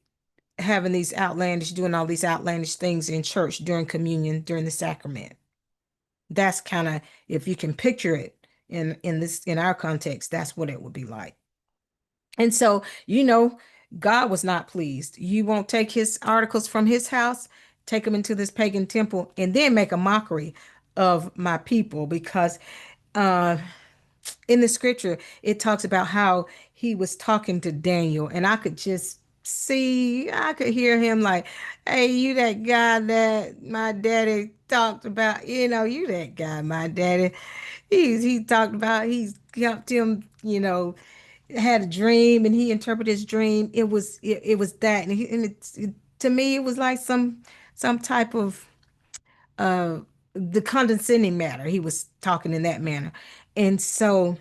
having these outlandish doing all these outlandish things in church during communion during the sacrament. That's kind of if you can picture it in this in our context, that's what it would be like. And so, God was not pleased. You won't take his articles from his house, take them into this pagan temple, and then make a mockery of my people because uh in the scripture it talks about how he was talking to Daniel, and I could just see, I could hear him like, hey, you that guy that my daddy talked about, you that guy my daddy, he talked about, he's helped him, had a dream and he interpreted his dream. It was that, and to me it was like some type of uh the condescending manner. He was talking in that manner. And so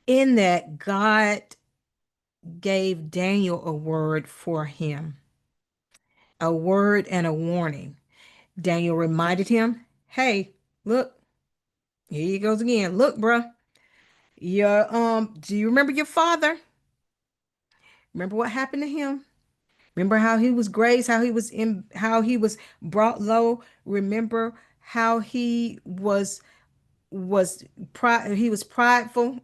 in that, God gave Daniel a word for him, a word and a warning. Daniel reminded him, hey, look, here he goes again. Look, bruh, do you remember your father? Remember what happened to him? Remember how he was grazed, how he was brought low. Remember how was pride, he was prideful.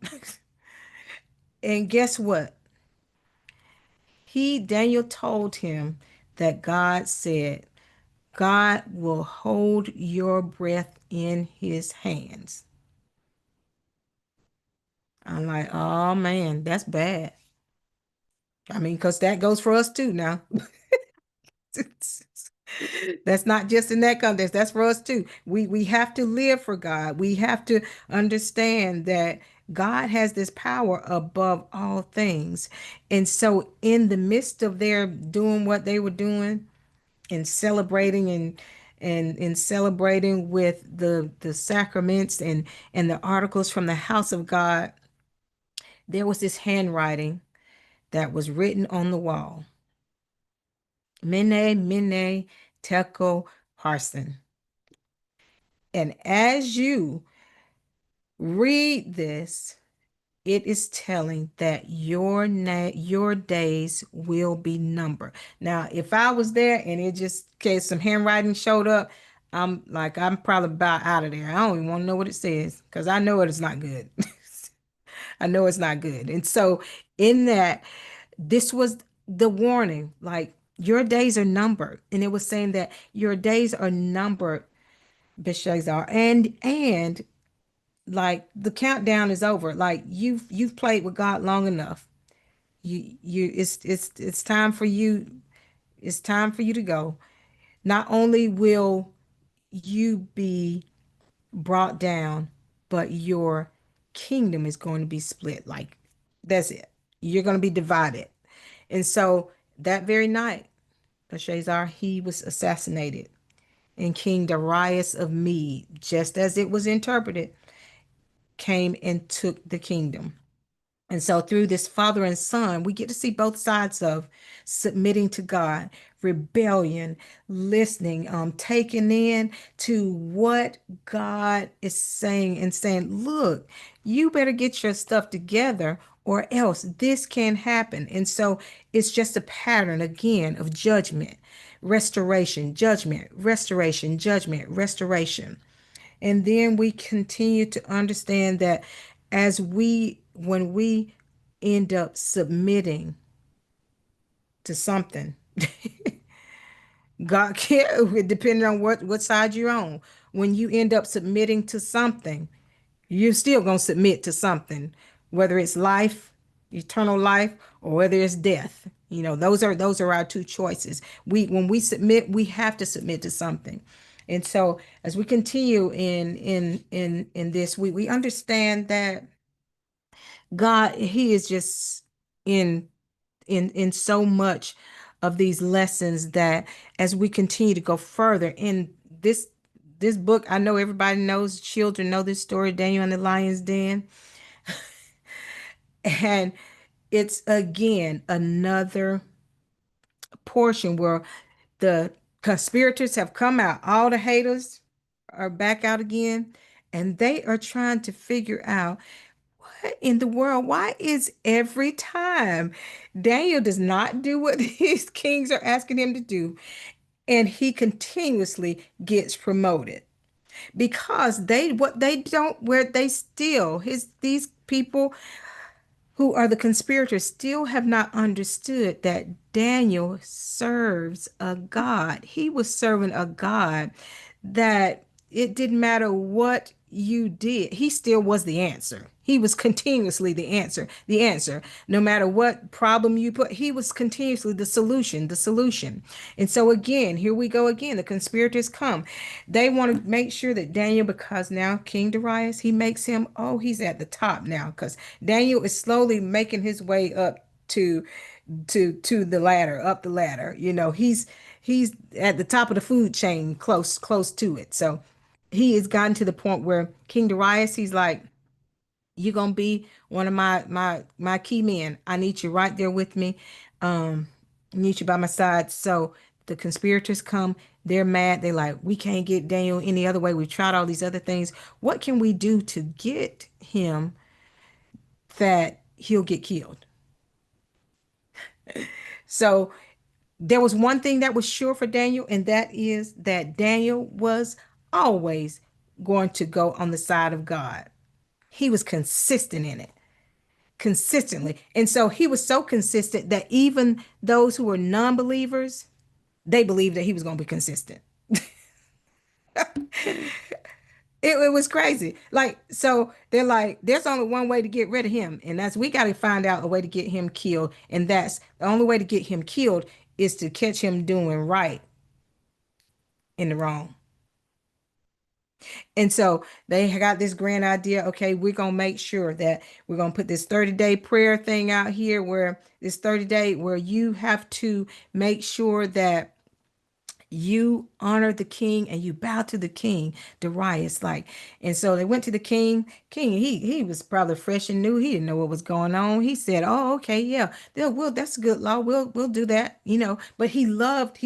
And guess what? Daniel told him that God said, God will hold your breath in his hands. I'm like, oh man, that's bad. I mean, because that goes for us too now. That's not just in that context, that's for us too. We have to live for God. We have to understand that God has this power above all things. And so in the midst of their doing what they were doing and celebrating and celebrating with the sacraments and the articles from the house of God, there was this handwriting that was written on the wall. Mene, mene, tekel, parson. And as you read this, it is telling that your days will be numbered. Now, if I was there and it just in case some handwriting showed up, I'm probably about out of there. I don't even want to know what it says because I know it is not good. I know it's not good. And so in that, this was the warning, like your days are numbered. And it was saying that your days are numbered, Belshazzar, and like the countdown is over. Like you've played with God long enough. It's time for you. It's time for you to go. Not only will you be brought down, but your kingdom is going to be split. Like, that's it. You're going to be divided. And so that very night, Belshazzar, he was assassinated. And King Darius of Mede, just as it was interpreted, came and took the kingdom. And so through this father and son, we get to see both sides of submitting to God, rebellion, listening, taking in to what God is saying and saying, look, you better get your stuff together or else this can happen. And so it's just a pattern again of judgment, restoration, judgment, restoration, judgment, restoration. And then we continue to understand that when we end up submitting to something, God can't, depending on what side you're on, when you end up submitting to something, you're still going to submit to something, whether it's life, eternal life, or whether it's death. Those are our two choices. When we submit, we have to submit to something. And so as we continue in this, we understand that God, He is just in in so much of these lessons that as we continue to go further in this book, I know everybody knows, children know this story, Daniel and the Lion's Den. And it's again another portion where the conspirators have come out, all the haters are back out again, and they are trying to figure out what in the world, why is every time Daniel does not do what these kings are asking him to do, and he continuously gets promoted because they what they don't where they still his these people who are the conspirators still have not understood that Daniel serves a God. He was serving a God that it didn't matter what you did, he still was the answer. He was continuously the answer, the answer. No matter what problem you put, he was continuously the solution, the solution. And so, again, here we go again. The conspirators come. They want to make sure that Daniel, because now King Darius, he makes him, oh, he's at the top now, because Daniel is slowly making his way up to to the ladder, up the ladder. He's at the top of the food chain, close to it. So he has gotten to the point where King Darius, he's like, you're gonna be one of my key men. I need you right there with me. I need you by my side. So the conspirators come, they're mad. They're like, we can't get Daniel any other way. We've tried all these other things. What can we do to get him that he'll get killed? So there was one thing that was sure for Daniel, and that is that Daniel was always going to go on the side of God. He was consistent in it, consistently. And so he was so consistent that even those who were non-believers, they believed that he was going to be consistent. It was crazy. Like, so they're like, there's only one way to get rid of him, and that's we got to find out a way to get him killed. And that's the only way to get him killed is to catch him doing right in the wrong. And so they got this grand idea. Okay, we're going to make sure that we're going to put this 30-day prayer thing out here where this 30-day where you have to make sure that you honor the king and you bow to the king, Darius. Like, and so they went to the king. King, he was probably fresh and new. He didn't know what was going on. He said, oh, okay, yeah, well, that's a good law. We'll do that. But he loved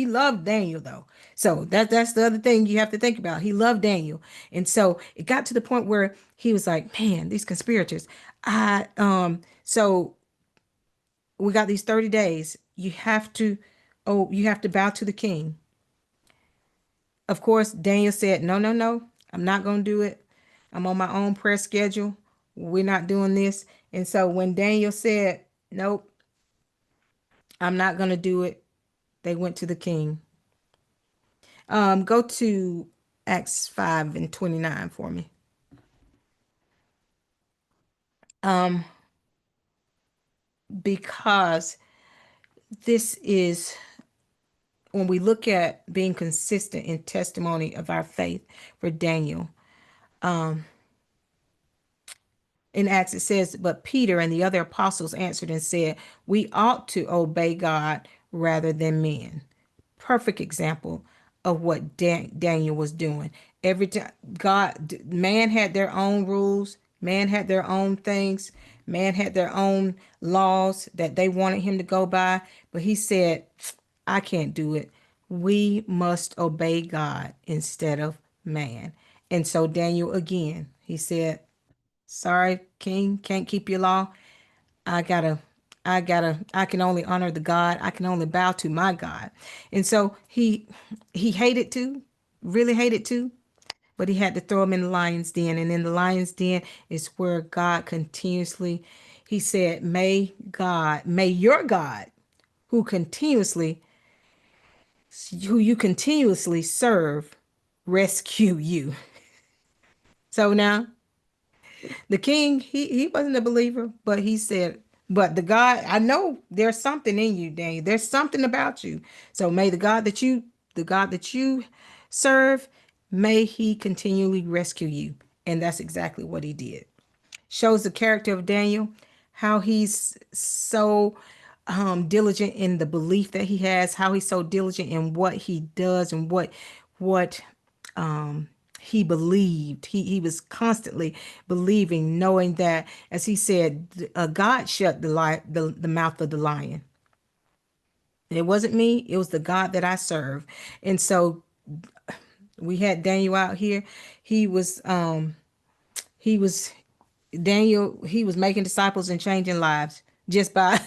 Daniel though. So that's the other thing you have to think about. He loved Daniel. And so it got to the point where he was like, man, these conspirators. So we got these 30 days. You have to bow to the king. Of course, Daniel said, no, no, no, I'm not going to do it. I'm on my own prayer schedule. We're not doing this. And so when Daniel said, nope, I'm not going to do it, they went to the king. Go to Acts 5 and 29 for me. Um, because this is when we look at being consistent in testimony of our faith for Daniel, in Acts it says, but Peter and the other apostles answered and said, we ought to obey God rather than men. Perfect example of what Daniel was doing. Every time man had their own rules, man had their own things, man had their own laws that they wanted him to go by, but he said, I can't do it. We must obey God instead of man. And so Daniel again, he said, sorry, King, can't keep your law. I gotta, I can only honor the God. I can only bow to my God. And so he hated to, really hated to, but he had to throw him in the lion's den. And in the lion's den is where God continuously, he said, may your God, who continuously, who you continuously serve, rescue you. So now the king, he wasn't a believer, but he said, but the God, I know there's something in you, Daniel. There's something about you. So may the God that you serve, may he continually rescue you. And that's exactly what he did. Shows the character of Daniel, how he's so diligent in the belief that he has, how he's so diligent in what he does and what he believed. He was constantly believing, knowing that, as he said, God shut the mouth of the lion. It wasn't me, it was the God that I serve. And so we had Daniel out here. He was he was Daniel, he was making disciples and changing lives just by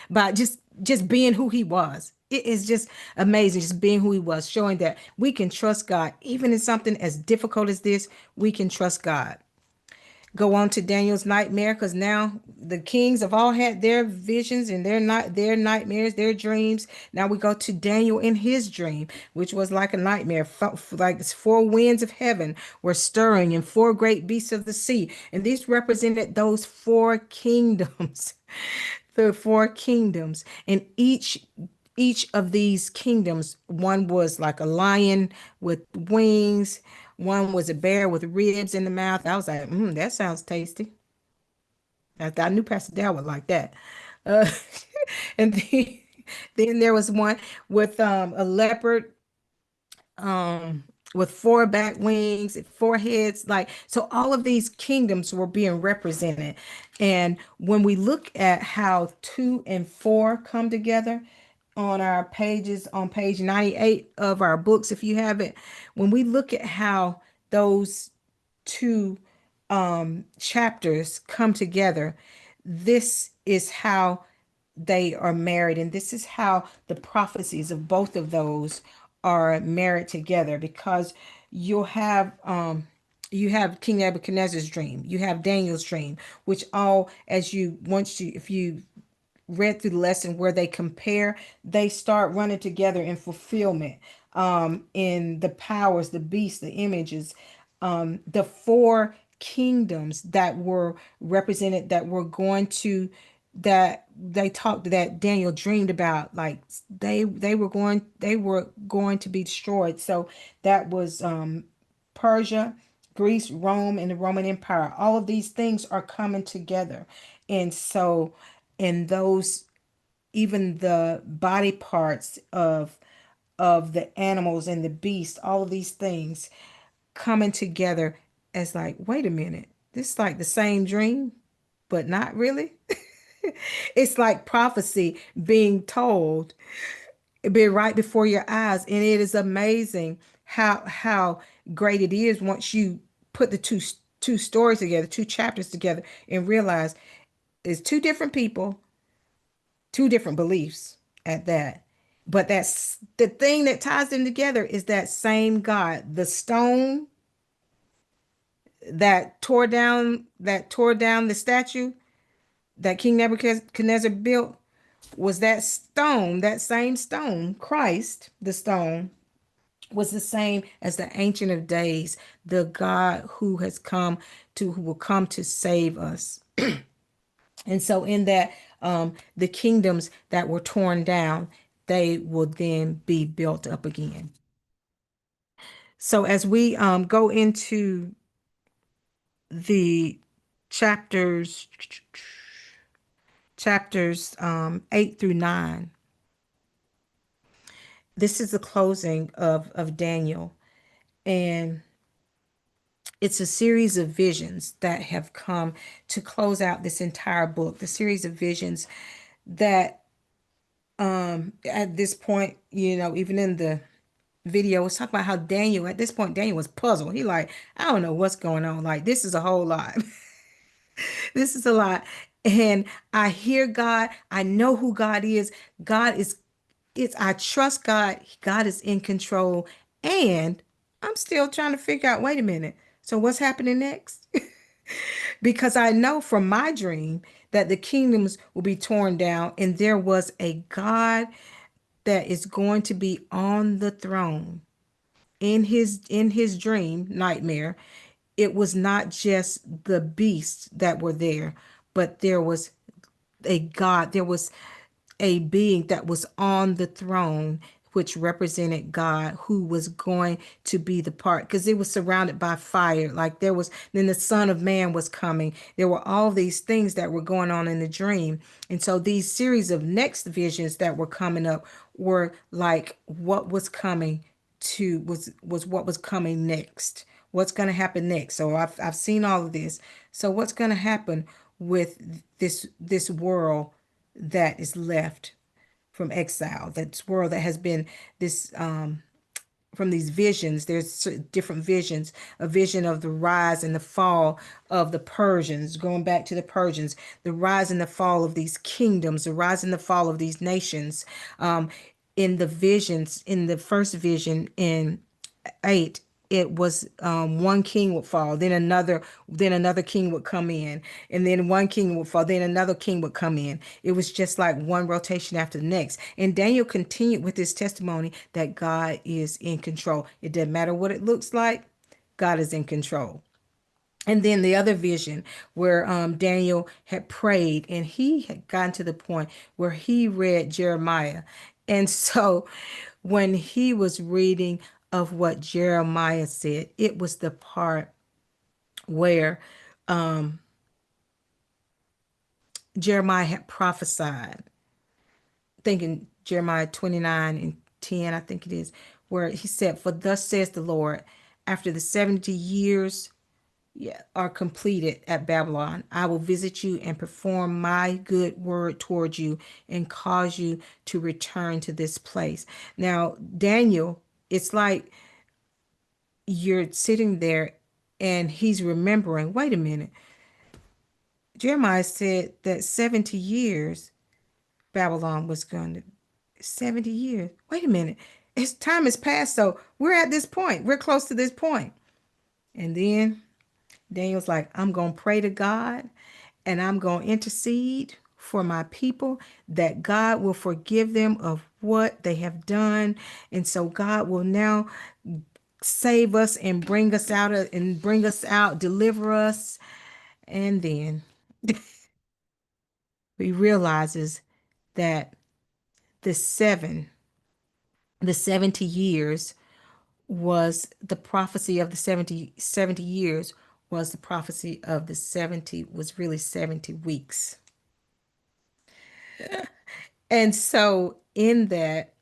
by just being who he was. It is just amazing just being who he was, showing that we can trust God even in something as difficult as this. We can trust God. Go on to Daniel's nightmare, because now the kings have all had their visions and their nightmares, their dreams. Now we go to Daniel in his dream, which was like a nightmare. Like four winds of heaven were stirring and four great beasts of the sea, and these represented those four kingdoms. The four kingdoms, and each of these kingdoms, one was like a lion with wings, one was a bear with ribs in the mouth. I was like, that sounds tasty. I knew Pastor Dad would like that. uh, and then there was one with a leopard with four back wings, four heads. Like, so all of these kingdoms were being represented. And when we look at how 2 and 4 come together on our pages, on page 98 of our books, if you have it, when we look at how those two chapters come together, this is how they are married, and this is how the prophecies of both of those are married together, because you'll have you have King Nebuchadnezzar's dream, you have Daniel's dream, which all, as you once you if you read through the lesson where they compare, they start running together in fulfillment, in the powers, the beasts, the images, the four kingdoms that were represented, that were going to, that they talked, that Daniel dreamed about, like they were going to be destroyed. So that was Persia, Greece, Rome, and the Roman Empire. All of these things are coming together. And so, in those, even the body parts of the animals and the beast, all of these things coming together as like, wait a minute, this is like the same dream, but not really. It's like prophecy being told, be right before your eyes, and it is amazing how great it is once you put the two stories together, two chapters together, and realize it's two different people, two different beliefs at that. But that's the thing that ties them together, is that same God. The stone that tore down the statue that King Nebuchadnezzar built, was that stone, that same stone, Christ, the stone, was the same as the Ancient of Days, the God who will come to save us. And so in that, the kingdoms that were torn down, they will then be built up again. So as we go into the chapters, chapters 8 through 9, this is the closing of Daniel, and it's a series of visions that have come to close out this entire book. The series of visions that at this point, even in the video was talking about how Daniel, at this point, Daniel was puzzled. He like, I don't know what's going on. Like, this is a whole lot. This is a lot. And I hear God. I know who God is. God is, I trust God. God is in control. And I'm still trying to figure out, wait a minute. So what's happening next? Because I know from my dream that the kingdoms will be torn down and there was a God that is going to be on the throne. In his dream nightmare, it was not just the beasts that were there, but there was a God, there was a being that was on the throne, which represented God, who was going to be the part, because it was surrounded by fire. Like there was, then the Son of Man was coming. There were all these things that were going on in the dream. And so these series of next visions that were coming up were like what was coming was what was coming next. What's going to happen next? So I've seen all of this. So what's going to happen with this world that is left from exile, that world that has been this from these visions? There's different visions, a vision of the rise and the fall of the Persians, going back to the Persians, the rise and the fall of these kingdoms, the rise and the fall of these nations. In the visions, in the first vision in 8, it was one king would fall, then another king would come in, and then one king would fall, then another king would come in. It was just like one rotation after the next. And Daniel continued with his testimony that God is in control. It doesn't matter what it looks like, God is in control. And then the other vision where Daniel had prayed and he had gotten to the point where he read Jeremiah. And so when he was reading of what Jeremiah said, it was the part where Jeremiah had prophesied, thinking Jeremiah 29:10, I think it is, where he said, "For thus says the Lord, after the 70 years are completed at Babylon, I will visit you and perform my good word towards you and cause you to return to this place." Now, Daniel, it's like you're sitting there and he's remembering, wait a minute, Jeremiah said that 70 years Babylon was going to, 70 years. Wait a minute. It's time has passed. So we're at this point. We're close to this point. And then Daniel's like, I'm going to pray to God and I'm going to intercede for my people that God will forgive them of what they have done. And so God will now save us and bring us out, deliver us. And then he realizes that the seven, the 70 years was the prophecy of the 70 years was the prophecy of the 70 was really 70 weeks. And so in that,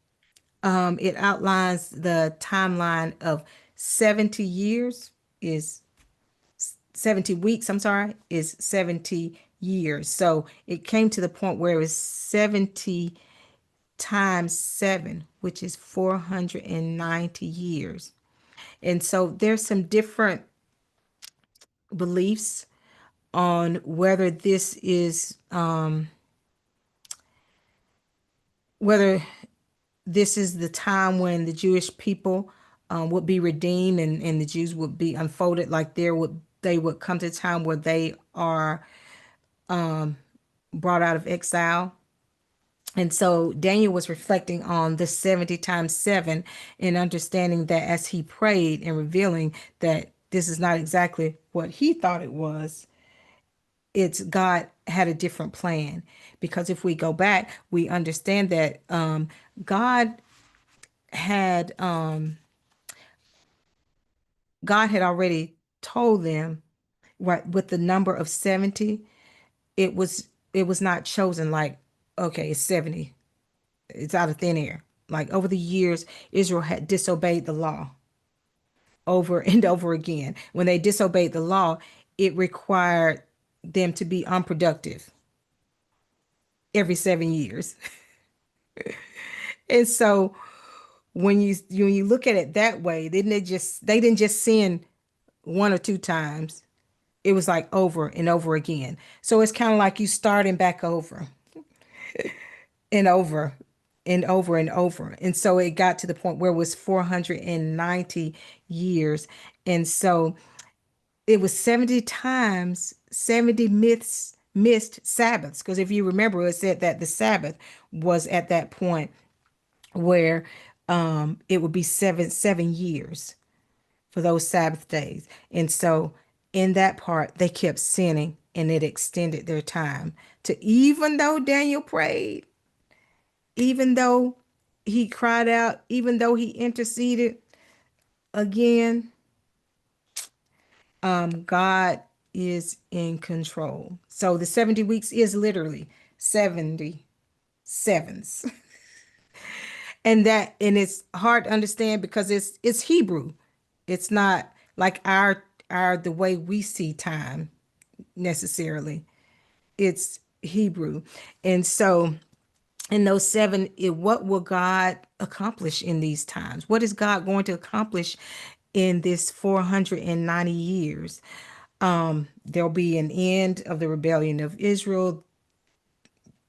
it outlines the timeline of 70 years is 70 weeks, I'm sorry, is 70 years. So it came to the point where it was 70 times 7, which is 490 years. And so there's some different beliefs on whether this is whether this is the time when the Jewish people would be redeemed, and the Jews would be unfolded, like they would come to a time where they are brought out of exile. And so Daniel was reflecting on the 70 times 7 and understanding that as he prayed and revealing that this is not exactly what he thought it was, it's God had a different plan. Because if we go back, we understand that God had um, God had already told them, right, with the number of 70, it was it was not chosen like, okay, it's 70. It's out of thin air. Like over the years, Israel had disobeyed the law over and over again. When they disobeyed the law, it required them to be unproductive every 7 years. And so when you look at it that way, they didn't just sin one or two times. It was like over and over again. So it's kind of like you starting back over and over and over and over. And so it got to the point where it was 490 years. And so it was 70 times, 70 missed Sabbaths. Because if you remember, it said that the Sabbath was at that point where it would be seven years for those Sabbath days. And so in that part, they kept sinning and it extended their time to, even though Daniel prayed, even though he cried out, even though he interceded again, God is in control. So the 70 weeks is literally 70 sevens. And it's hard to understand because it's Hebrew. It's not like our the way we see time necessarily. It's Hebrew. And so in those seven, what will God accomplish in these times? What is God going to accomplish in this 490 years? There'll be an end of the rebellion of Israel.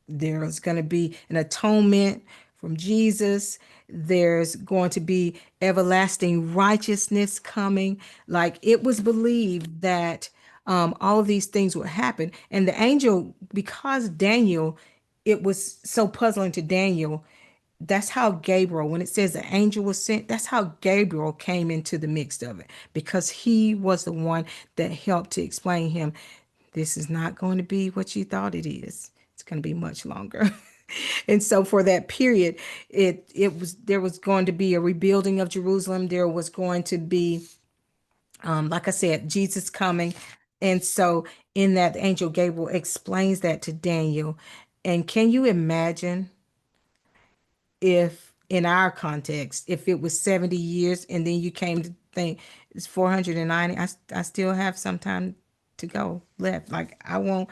There's going to be an atonement from Jesus. There's going to be everlasting righteousness coming. Like it was believed that all of these things would happen. And the angel, because Daniel, it was so puzzling to Daniel. That's how Gabriel, when it says the angel was sent, that's how Gabriel came into the mix of it because he was the one that helped to explain him. This is not going to be what you thought it is. It's going to be much longer. And so for that period, it was there was going to be a rebuilding of Jerusalem. There was going to be, like I said, Jesus coming. And so in that, the angel Gabriel explains that to Daniel. And can you imagine if in our context, if it was 70 years and then you came to think it's 490, I still have some time to go left. Like I won't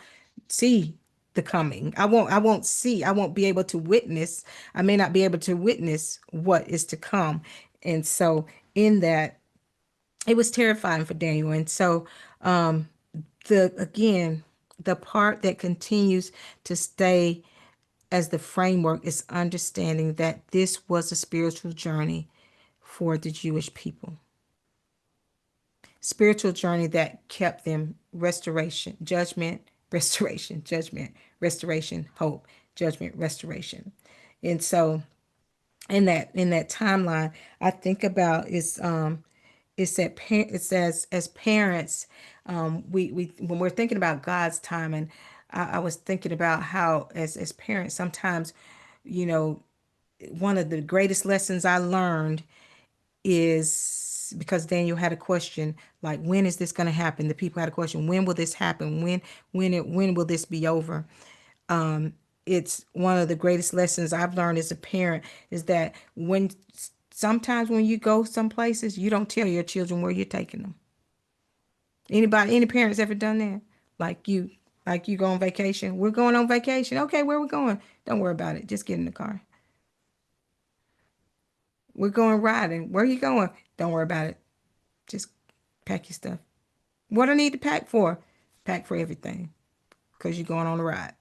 see the coming. I won't be able to witness. I may not be able to witness what is to come. And so in that, it was terrifying for Daniel. And so the again, the part that continues to stay as the framework is understanding that this was a spiritual journey for the Jewish people. Spiritual journey that kept them restoration, judgment, restoration, judgment, restoration, hope, judgment, restoration. And so in that timeline, I think about it's that it's as parents, we when we're thinking about God's time, and I was thinking about how as parents sometimes, you know, one of the greatest lessons I learned is because Daniel had a question like, when is this going to happen? The people had a question, when will this happen? When will this be over? It's one of the greatest lessons I've learned as a parent is that when sometimes when you go some places, you don't tell your children where you're taking them. Any parents ever done that? Like you go on vacation. We're going on vacation. Okay, where we going? Don't worry about it. Just get in the car. We're going riding. Where are you going? Don't worry about it. Just pack your stuff. What I need to pack for? Pack for everything because you're going on a ride.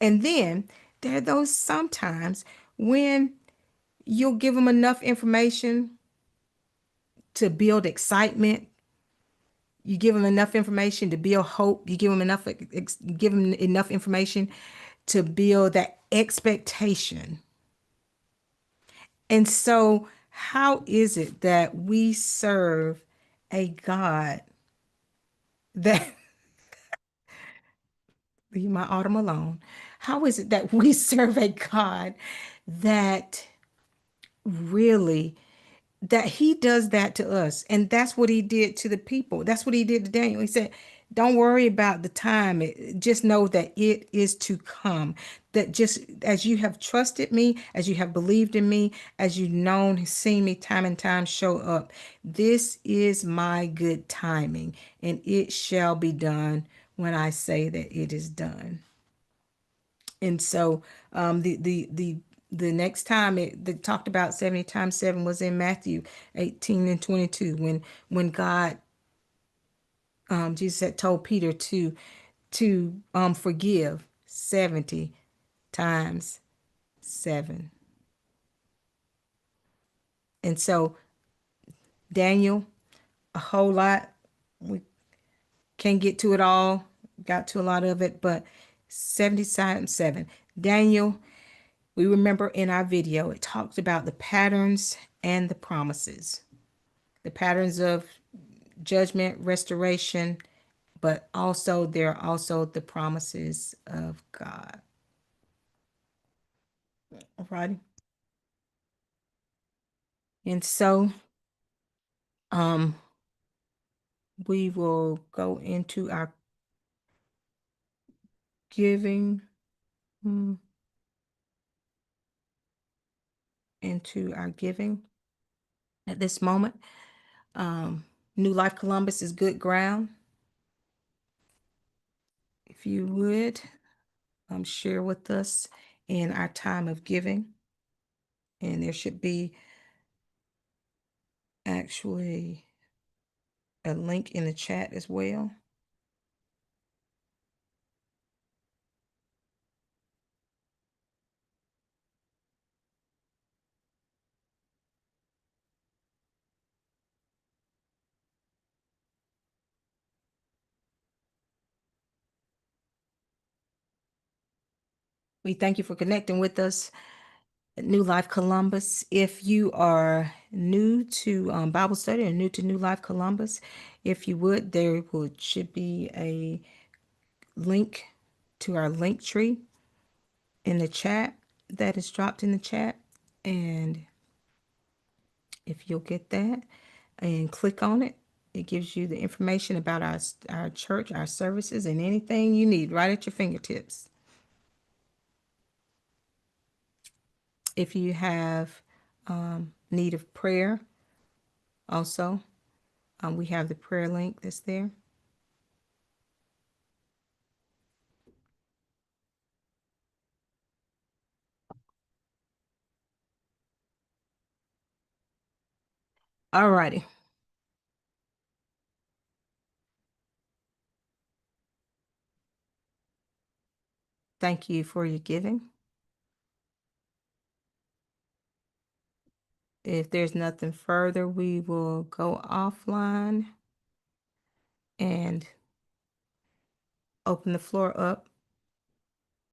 And then there are those sometimes when you'll give them enough information to build excitement. You give them enough information to build hope. You give them give them enough information to build that expectation. And so, how is it that we serve a God that Leave my autumn alone. How is it that we serve a God that really that he does that to us? And that's what he did to the people. That's what he did to Daniel. He said, don't worry about the time. Just know that it is to come. That just as you have trusted me, as you have believed in me, as you've known, seen me time and time show up, this is my good timing, and it shall be done when I say that it is done. And so the next time they talked about 70 times 7 was in Matthew 18 and 22, when God, Jesus had told Peter to forgive 70 times 7. And so Daniel, a whole lot, we can't get to it all, got to a lot of it, but 70 times 7. Daniel, we remember in our video, it talks about the patterns and the promises, the patterns of judgment, restoration, but also there are also the promises of God. All righty. And so um we will go into our giving, mm, into our giving at this moment. Um New Life Columbus is good ground. If you would share with us in our time of giving. And there should be actually a link in the chat as well. We thank you for connecting with us at New Life Columbus. If you are new to Bible study or new to New Life Columbus, if you would, should be a link to our link tree in the chat that is dropped in the chat. And if you'll get that and click on it, it gives you the information about our church, our services, and anything you need right at your fingertips. If you have need of prayer, also, we have the prayer link that's there. All righty. Thank you for your giving. If there's nothing further, we will go offline and open the floor up